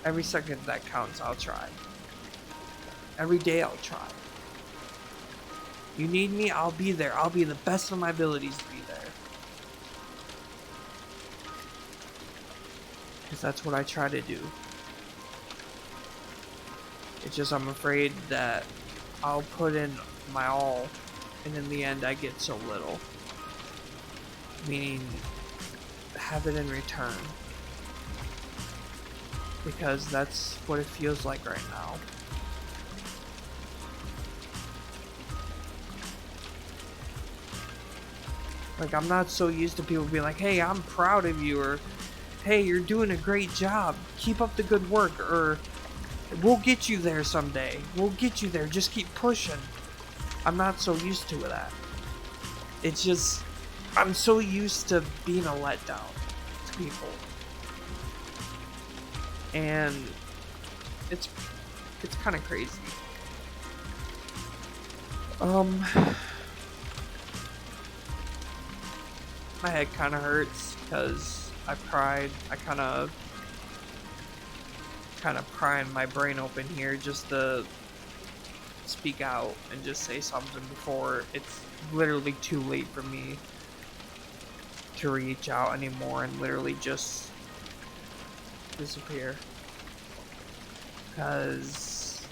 Every second that counts, I'll try. Every day I'll try. You need me, I'll be there. I'll be the best of my abilities to be there. Because that's what I try to do. It's just I'm afraid that I'll put in my all, and in the end I get so little. Meaning, have it in return. Because that's what it feels like right now. Like, I'm not so used to people being like, hey, I'm proud of you, or hey, you're doing a great job, keep up the good work, or we'll get you there someday, we'll get you there, just keep pushing. I'm not so used to that. It's just, I'm so used to being a letdown to people. And it's kind of crazy. My head kind of hurts because I kind of prying my brain open here just to speak out and just say something before it's literally too late for me to reach out anymore, and literally just disappear. Because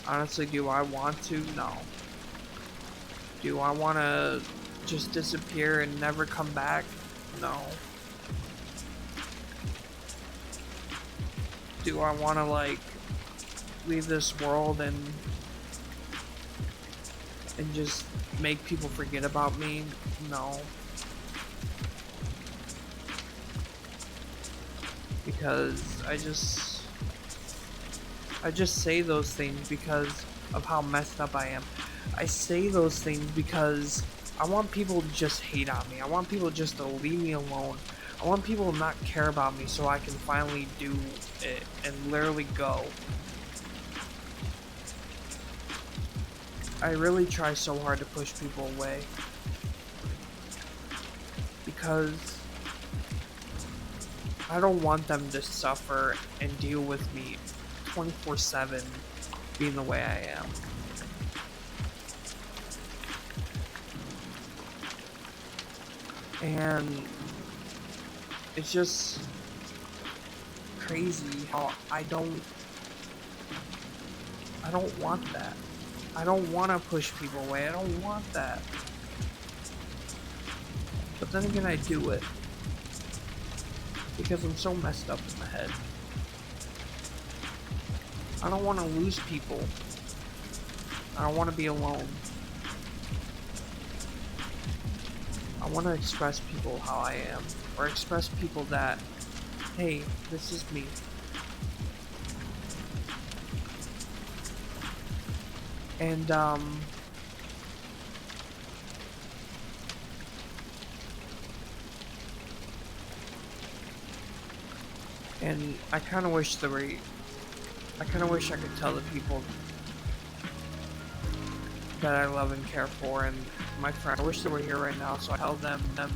honestly, do I want to? No. Do I want to just disappear and never come back? No. Do I want to, like, leave this world and just make people forget about me? No. Because I just say those things because of how messed up I am. I say those things because I want people to just hate on me. I want people just to leave me alone. I want people to not care about me so I can finally do it and literally go. I really try so hard to push people away because I don't want them to suffer and deal with me 24/7 being the way I am. And it's just crazy how I don't want that. I don't want to push people away. I don't want that. But then again, I do it. Because I'm so messed up in the head. I don't want to lose people. I don't want to be alone. I want to express people how I am. Or express people that, hey, this is me. And, I kind of wish I could tell the people that I love and care for, and my friends. I wish they were here right now, so I tell them the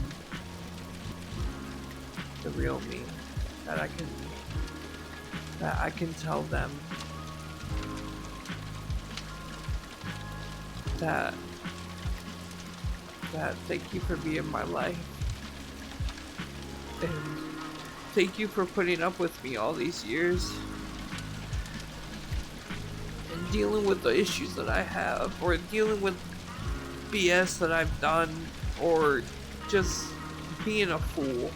real me, that I can tell them that thank you for being my life, and thank you for putting up with me all these years and dealing with the issues that I have, or dealing with BS that I've done, or just being a fool,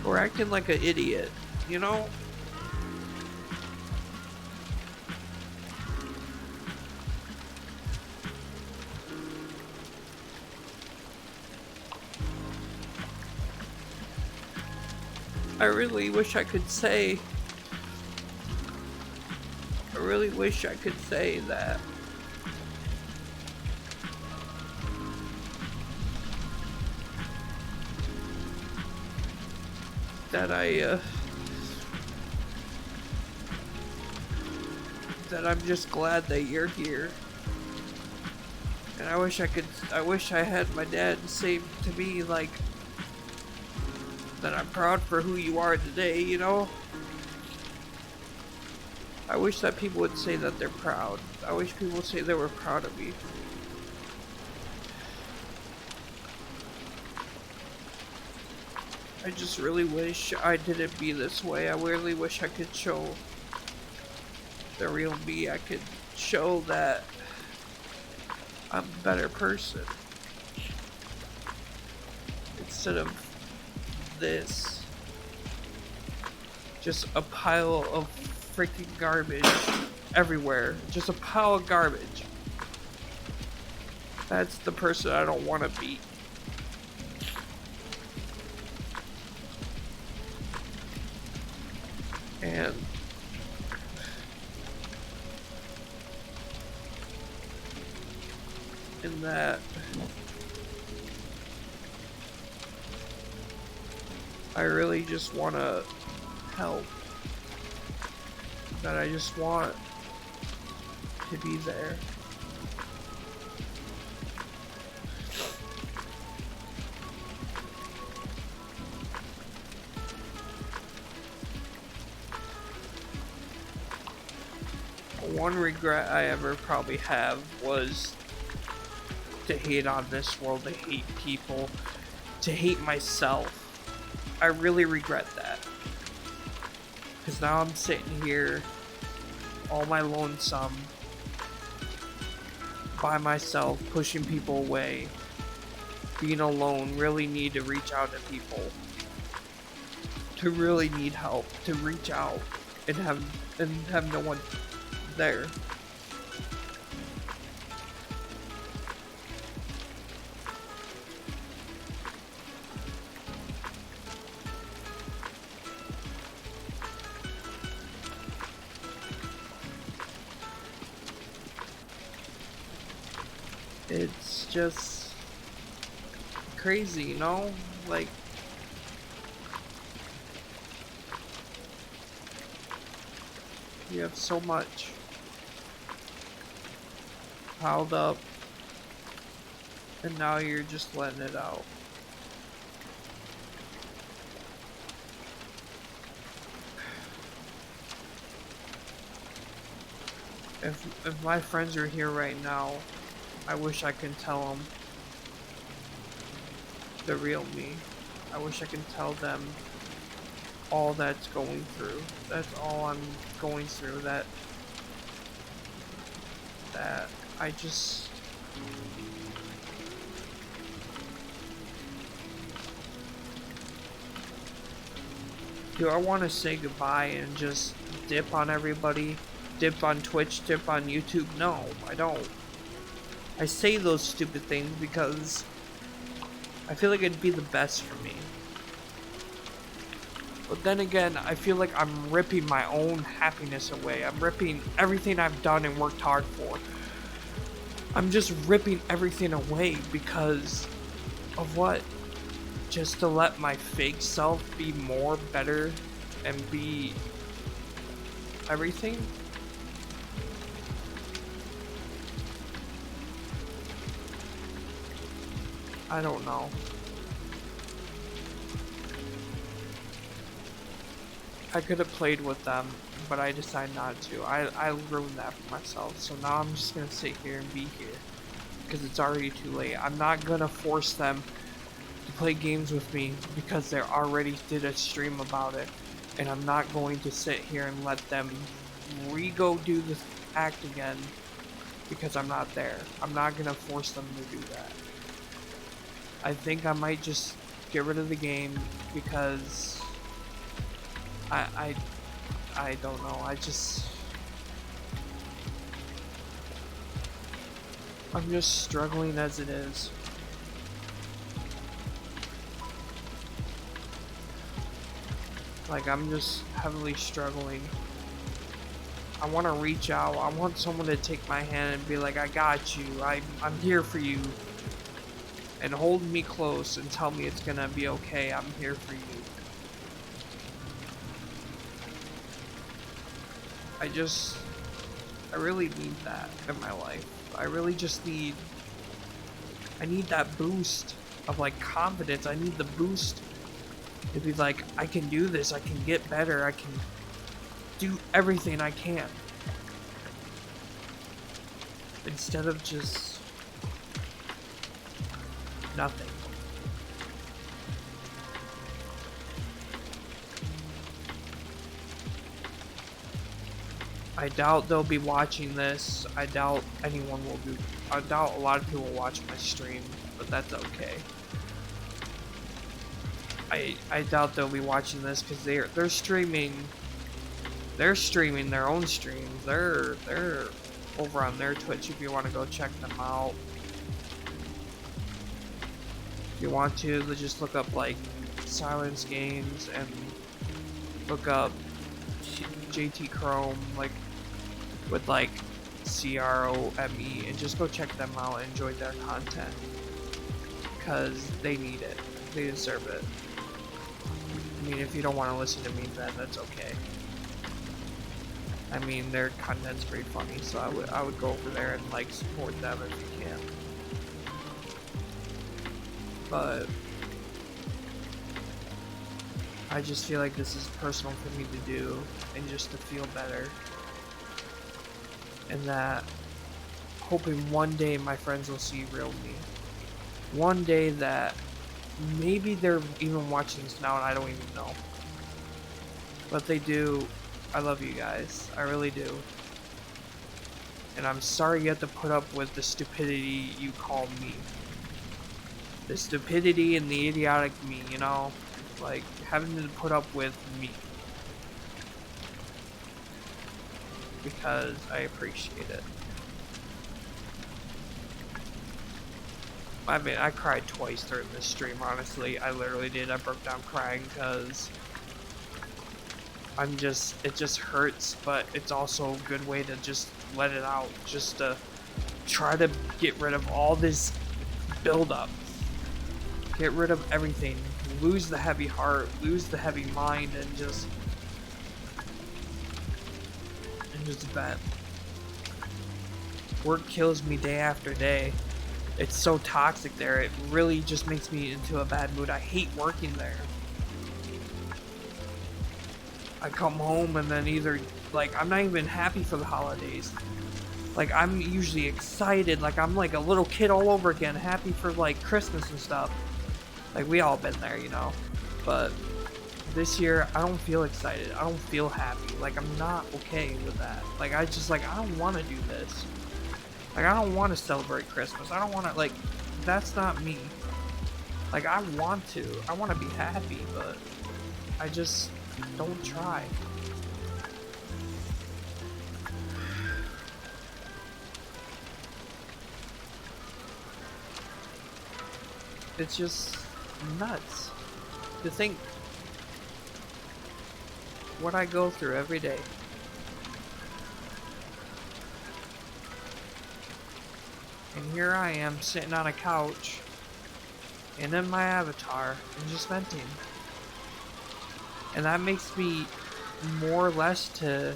or acting like an idiot, you know? I really wish I could say that that I'm just glad that you're here. And I wish I had my dad say to me, like, that I'm proud for who you are today, you know? I wish that people would say that they're proud. I wish people would say they were proud of me. I just really wish I didn't be this way. I really wish I could show the real me. I could show that I'm a better person. Instead of this. Just a pile of freaking garbage everywhere. Just a pile of garbage. That's the person I don't want to be. And in that, I really just want to help. That I just want to be there. One regret I ever probably have was to hate on this world, to hate people, to hate myself. I really regret that. Because now I'm sitting here, all my lonesome, by myself, pushing people away, being alone, really need to reach out to people. To really need help, to reach out and have no one there. It's just crazy, you know? Like, you have so much piled up, and now you're just letting it out. If my friends are here right now, I wish I could tell them the real me. I wish I could tell them all that's going through. That's all I'm going through. That I just... Do I want to say goodbye and just dip on everybody? Dip on Twitch, dip on YouTube? No, I don't. I say those stupid things because I feel like it'd be the best for me. But then again, I feel like I'm ripping my own happiness away. I'm ripping everything I've done and worked hard for. I'm just ripping everything away because of what? Just to let my fake self be more better and be everything? I don't know. I could have played with them, but I decided not to. I ruined that for myself, so now I'm just gonna sit here and be here. Because it's already too late. I'm not gonna force them to play games with me because they already did a stream about it. And I'm not going to sit here and let them re-go do this act again because I'm not there. I'm not gonna force them to do that. I think I might just get rid of the game because I don't know. I'm just struggling as it is. Like, I'm just heavily struggling. I want to reach out. I want someone to take my hand and be like, I got you. I'm here for you. And hold me close and tell me it's gonna be okay. I'm here for you. I really need that in my life. I really just I need that boost of like confidence. I need the boost to be like, I can do this, I can get better, I can do everything I can. Instead of just nothing. I doubt they'll be watching this. I doubt anyone will be. I doubt a lot of people will watch my stream, but that's okay. I doubt they'll be watching this because they're streaming. They're streaming their own streams. They're over on their Twitch if you want to go check them out. If you want to, just look up like Silence Games and look up JT Chrome, like with like CROME, and just go check them out and enjoy their content because they need it. They deserve it. I mean, if you don't want to listen to me, then that's okay. I mean, their content's pretty funny, so I would go over there and like support them if you can. But I just feel like this is personal for me to do and just to feel better. And that hoping one day my friends will see real me. One day that maybe they're even watching this now and I don't even know. But if they do, I love you guys. I really do. And I'm sorry you have to put up with the stupidity you call me. The stupidity and the idiotic me, you know? Like, having to put up with me. Because I appreciate it. I mean, I cried twice during this stream, honestly. I literally did. I broke down crying because it just hurts, but it's also a good way to just let it out. Just to try to get rid of all this buildup. Get rid of everything. Lose the heavy heart, lose the heavy mind, and just vent. Work kills me day after day. It's so toxic there. It really just makes me into a bad mood. I hate working there. I come home and then either, like, I'm not even happy for the holidays. Like, I'm usually excited. Like, I'm like a little kid all over again, happy for, like, Christmas and stuff. Like, we all been there, you know. But this year, I don't feel excited. I don't feel happy. Like, I'm not okay with that. Like, I don't want to do this. Like, I don't want to celebrate Christmas. I don't want to, like, that's not me. Like, I want to. I want to be happy, but I just don't try. It's just nuts to think what I go through every day. And here I am sitting on a couch and in my avatar and just venting. And that makes me more or less to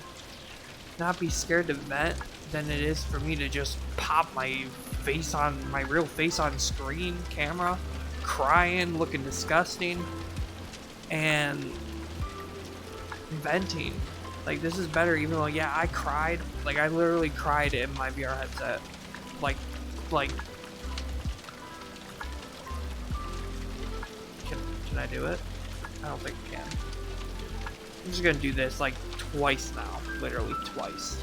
not be scared to vent than it is for me to just pop my real face on screen camera, crying, looking disgusting, and venting. Like, this is better, even though, yeah, I cried. Like, I literally cried in my VR headset. Like, can I do it? I don't think I can. I'm just gonna do this like twice now. Literally twice.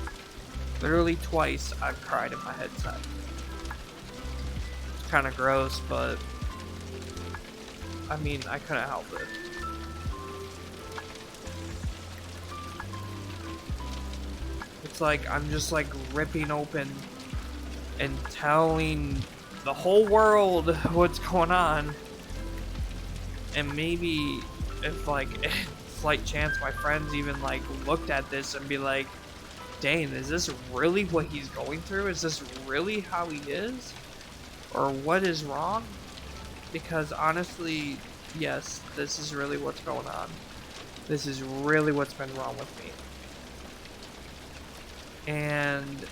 Literally twice I've cried in my headset. It's kind of gross, but I mean, I couldn't help it. It's like I'm just like ripping open and telling the whole world what's going on. And maybe if like slight chance my friends even like looked at this and be like, dang, is this really what he's going through? Is this really how he is? Or what is wrong? Because honestly, yes, this is really what's going on. This is really what's been wrong with me. And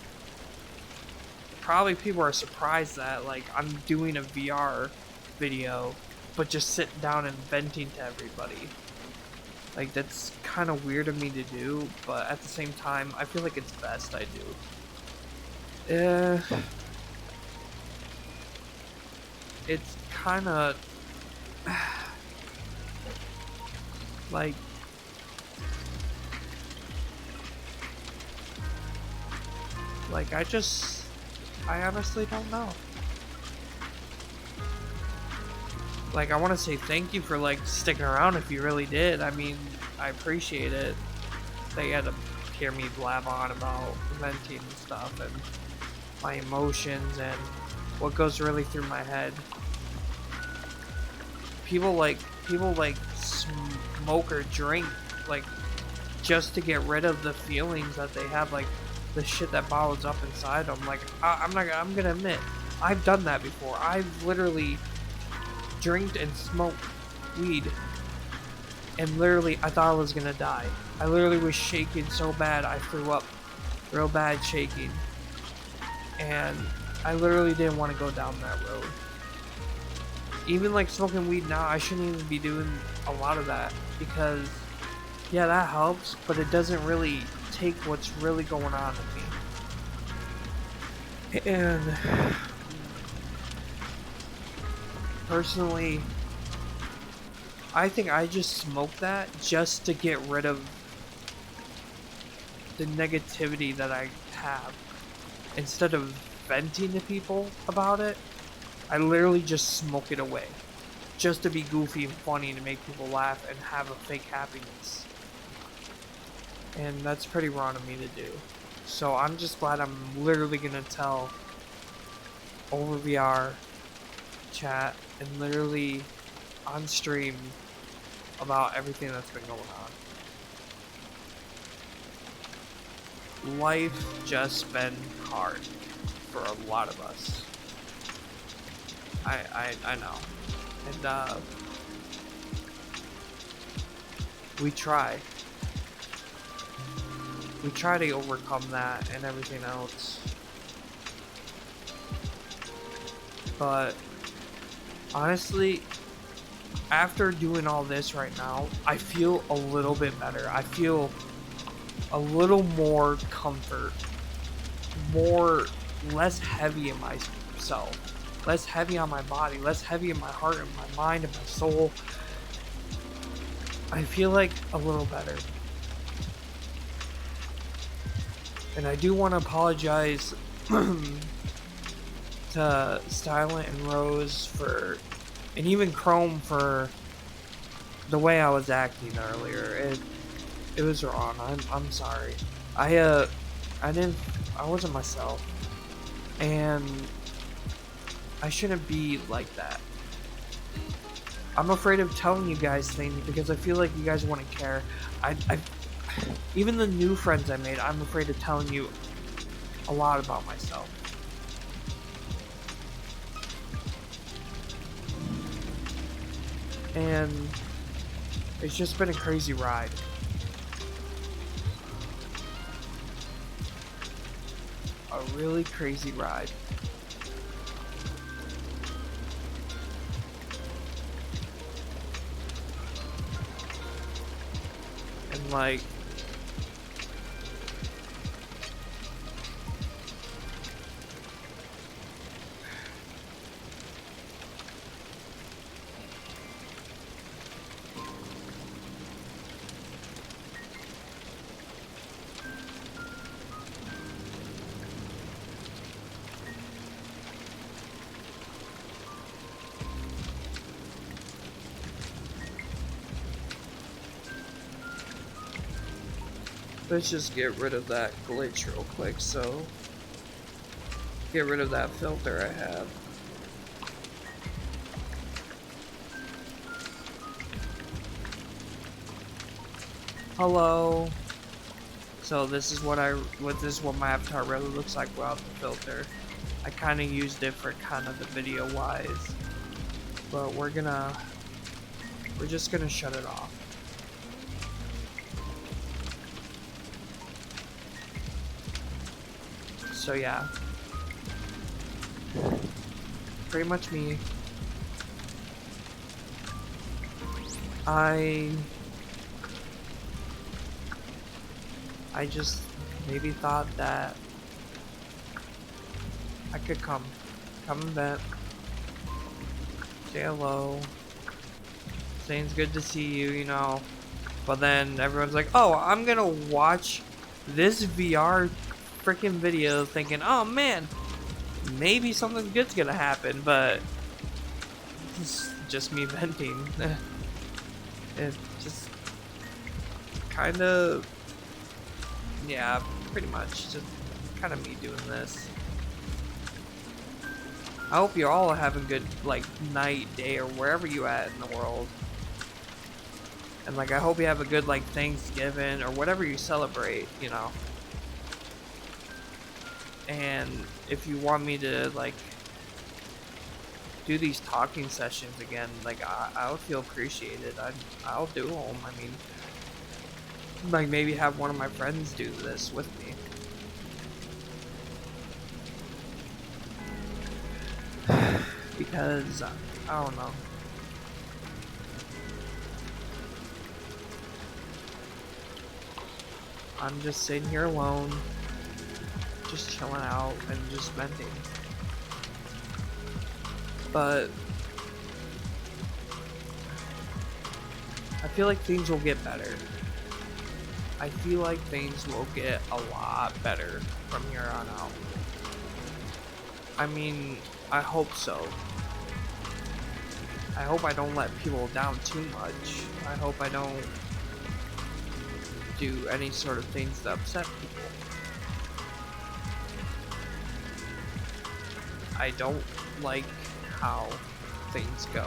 probably people are surprised that like I'm doing a VR video but just sitting down and venting to everybody. Like, that's kind of weird of me to do, but at the same time, I feel like it's best I do. It's kind of like I honestly don't know. Like, I want to say thank you for, like, sticking around if you really did. I mean, I appreciate it. That you had to hear me blab on about venting and stuff and my emotions and what goes really through my head. People smoke or drink, like, just to get rid of the feelings that they have, like, the shit that bottles up inside them. Like, I'm gonna admit, I've done that before. I've literally drank and smoked weed, and literally I thought I was gonna die. I literally was shaking so bad I threw up, real bad shaking, and I literally didn't want to go down that road. Even like smoking weed now, I shouldn't even be doing a lot of that, because yeah, that helps, but it doesn't really take what's really going on with me. And personally, I think I just smoked that just to get rid of the negativity that I have. Instead of venting to people about it, I literally just smoke it away. Just to be goofy and funny and to make people laugh and have a fake happiness. And that's pretty wrong of me to do. So I'm just glad I'm literally gonna tell over VR chat and literally on stream about everything that's been going on. Life just been hard for a lot of us. I know. And we try. We try to overcome that and everything else. But honestly, after doing all this right now, I feel a little bit better. I feel a little more comfort, less heavy in myself, less heavy on my body, less heavy in my heart and my mind and my soul. I feel like a little better. And I do want to apologize to Silent and Rose for, and even Chrome for the way I was acting earlier. It was wrong. I'm sorry. I wasn't myself. And I shouldn't be like that. I'm afraid of telling you guys things because I feel like you guys wouldn't care. Even the new friends I made, I'm afraid of telling you a lot about myself. And it's just been a crazy ride. A really crazy ride. And like, let's just get rid of that glitch real quick, so get rid of that filter I have. Hello. So this is what my avatar really looks like without the filter. I kind of used it for kind of the video wise, but we're just gonna shut it off. So yeah, pretty much me. I just maybe thought that I could come and vent, say hello, saying it's good to see you, you know. But then everyone's like, oh, I'm gonna watch this VR freaking video thinking, oh man, maybe something good's gonna happen, but it's just me venting. It's just kind of, yeah, pretty much just kind of me doing this. I hope you're all having good, like, night, day, or wherever you at in the world. And, like, I hope you have a good, like, Thanksgiving or whatever you celebrate, you know. And if you want me to, like, do these talking sessions again, like, I would feel appreciated. I'll do them. I mean, like, maybe have one of my friends do this with me. Because, I don't know. I'm just sitting here alone, just chilling out and just venting. But I feel like things will get better. I feel like things will get a lot better from here on out. I mean, I hope so. I hope I don't let people down too much. I hope I don't do any sort of things that upset people. I don't like how things go,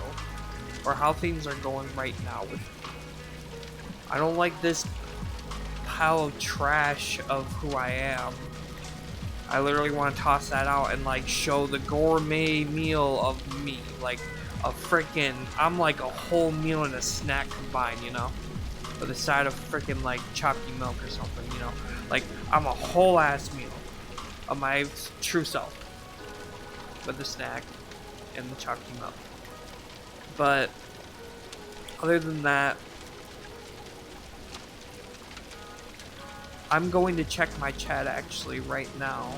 or how things are going right now with me. I don't like this pile of trash of who I am. I literally want to toss that out and like show the gourmet meal of me, like a freaking, I'm like a whole meal and a snack combined, you know, with a side of freaking like choppy milk or something, you know, like I'm a whole ass meal of my true self with the snack and the choppy milk. But other than that, I'm going to check my chat actually right now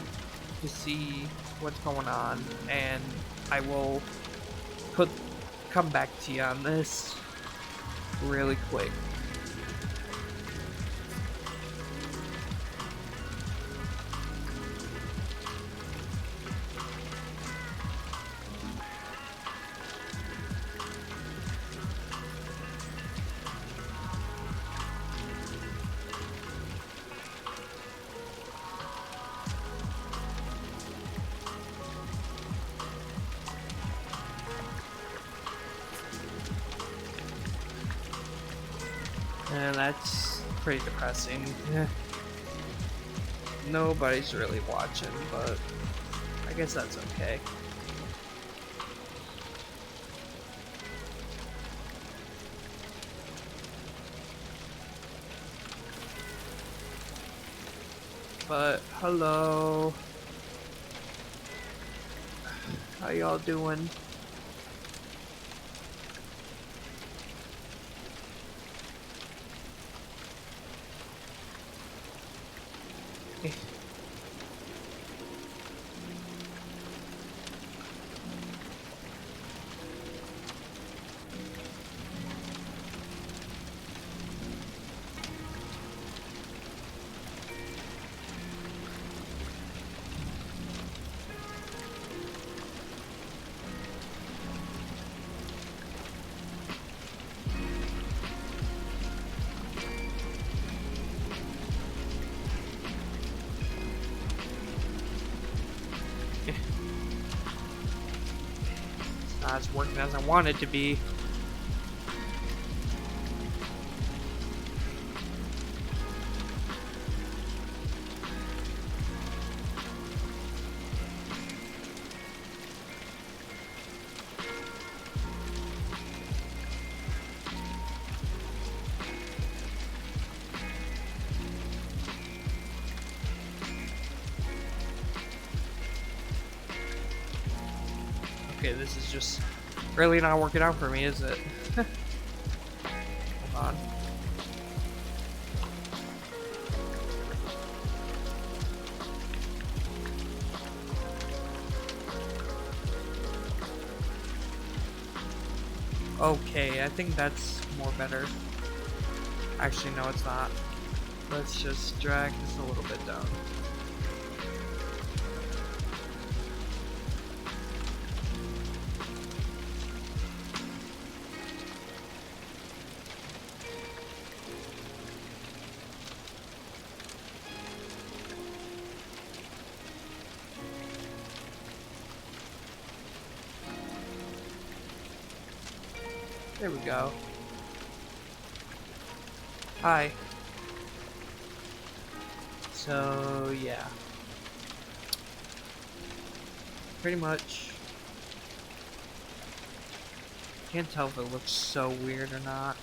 to see what's going on, and I will come back to you on this really quick. And that's pretty depressing. Nobody's really watching, but I guess that's okay. But hello, how y'all doing? It's not as working as I want it to be. Okay, this is just really not working out for me, is it? Hold on. Okay, I think that's more better. Actually, no, it's not. Let's just drag this a little bit down. There we go. Hi. So, yeah. Pretty much. Can't tell if it looks so weird or not.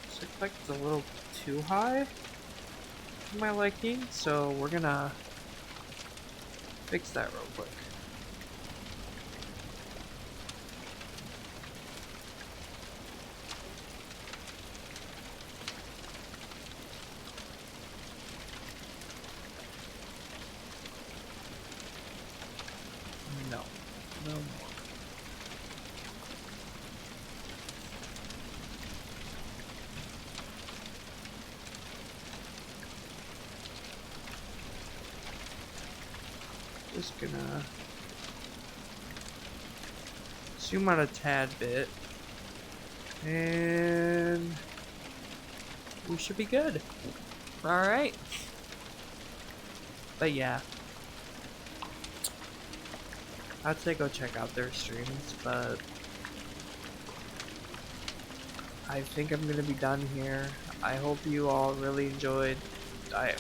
This looks like it's a little too high for my liking, so we're gonna fix that real quick. just gonna zoom out a tad bit, and we should be good. Alright. But yeah, I'd say go check out their streams, but I think I'm gonna be done here. I hope you all really enjoyed.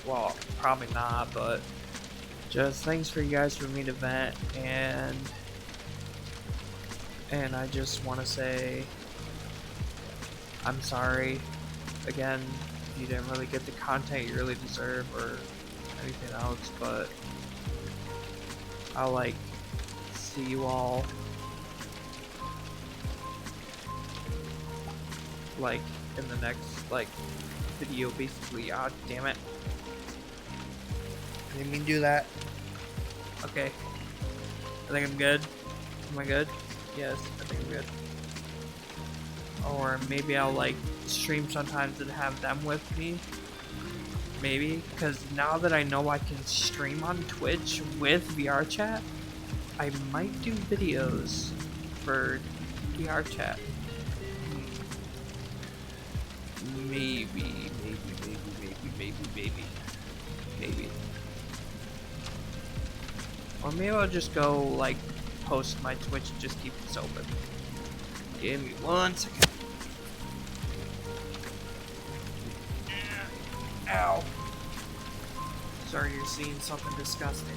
Well, probably not, but just thanks for you guys for me to vent, and I just want to say I'm sorry again if you didn't really get the content you really deserve or anything else, but I'll like see you all like in the next like video basically. Ah, damn it. I didn't mean to do that. Okay. I think I'm good. Am I good? Yes, I think I'm good. Or maybe I'll like stream sometimes and have them with me. Maybe, because now that I know I can stream on Twitch with VR chat, I might do videos for VR chat. Maybe. Or maybe I'll just go like post my Twitch and just keep this open. Give me 1 second. Ow. Sorry, you're seeing something disgusting.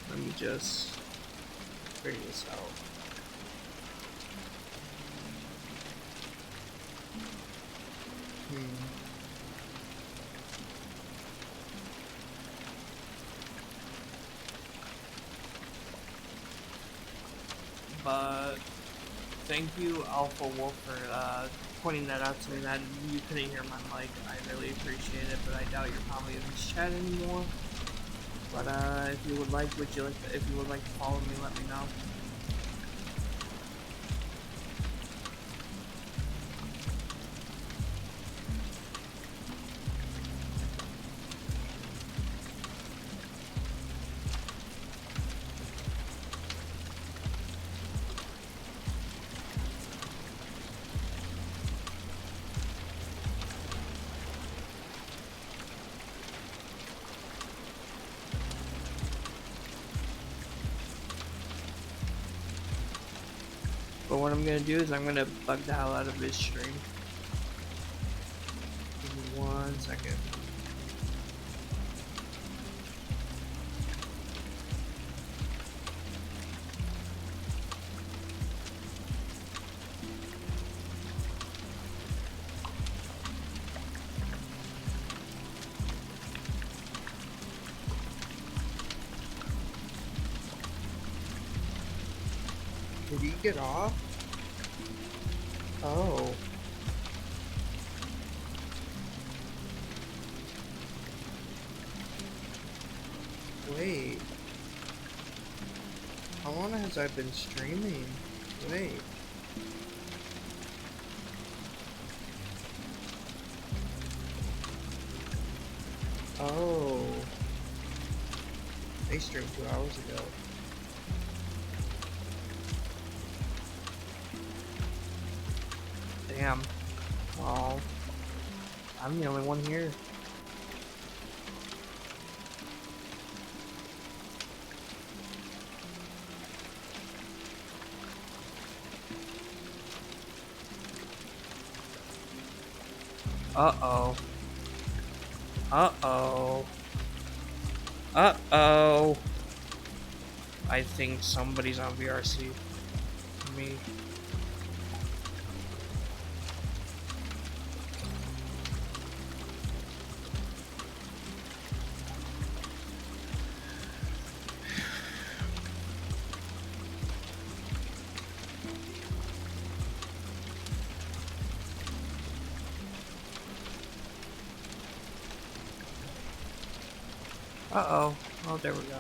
Let me just figure this out. But thank you, Alpha Wolf, for pointing that out to me. That you couldn't hear my mic. I really appreciate it, but I doubt you're probably in this chat anymore. But if you would like, if you would like to follow me, let me know. But what I'm gonna do is I'm gonna bug the hell out of this stream. Give me 1 second. Did he get off? Oh. Wait. How long has I been streaming? Wait. Oh. I streamed 2 hours ago. Damn. Oh, I'm the only one here. Uh-oh. Uh-oh. Uh-oh. I think somebody's on VRC. Me. Uh-oh. Oh, there we go.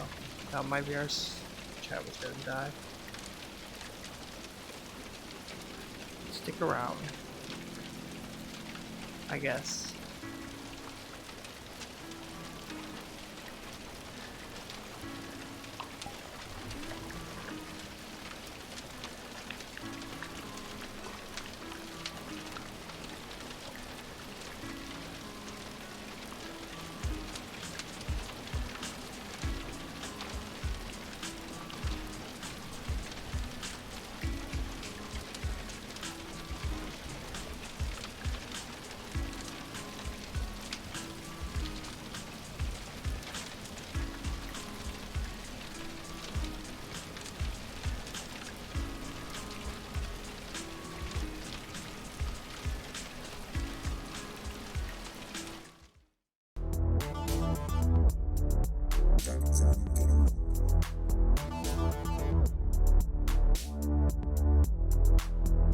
Thought my VRC chat was gonna die. Stick around. I guess.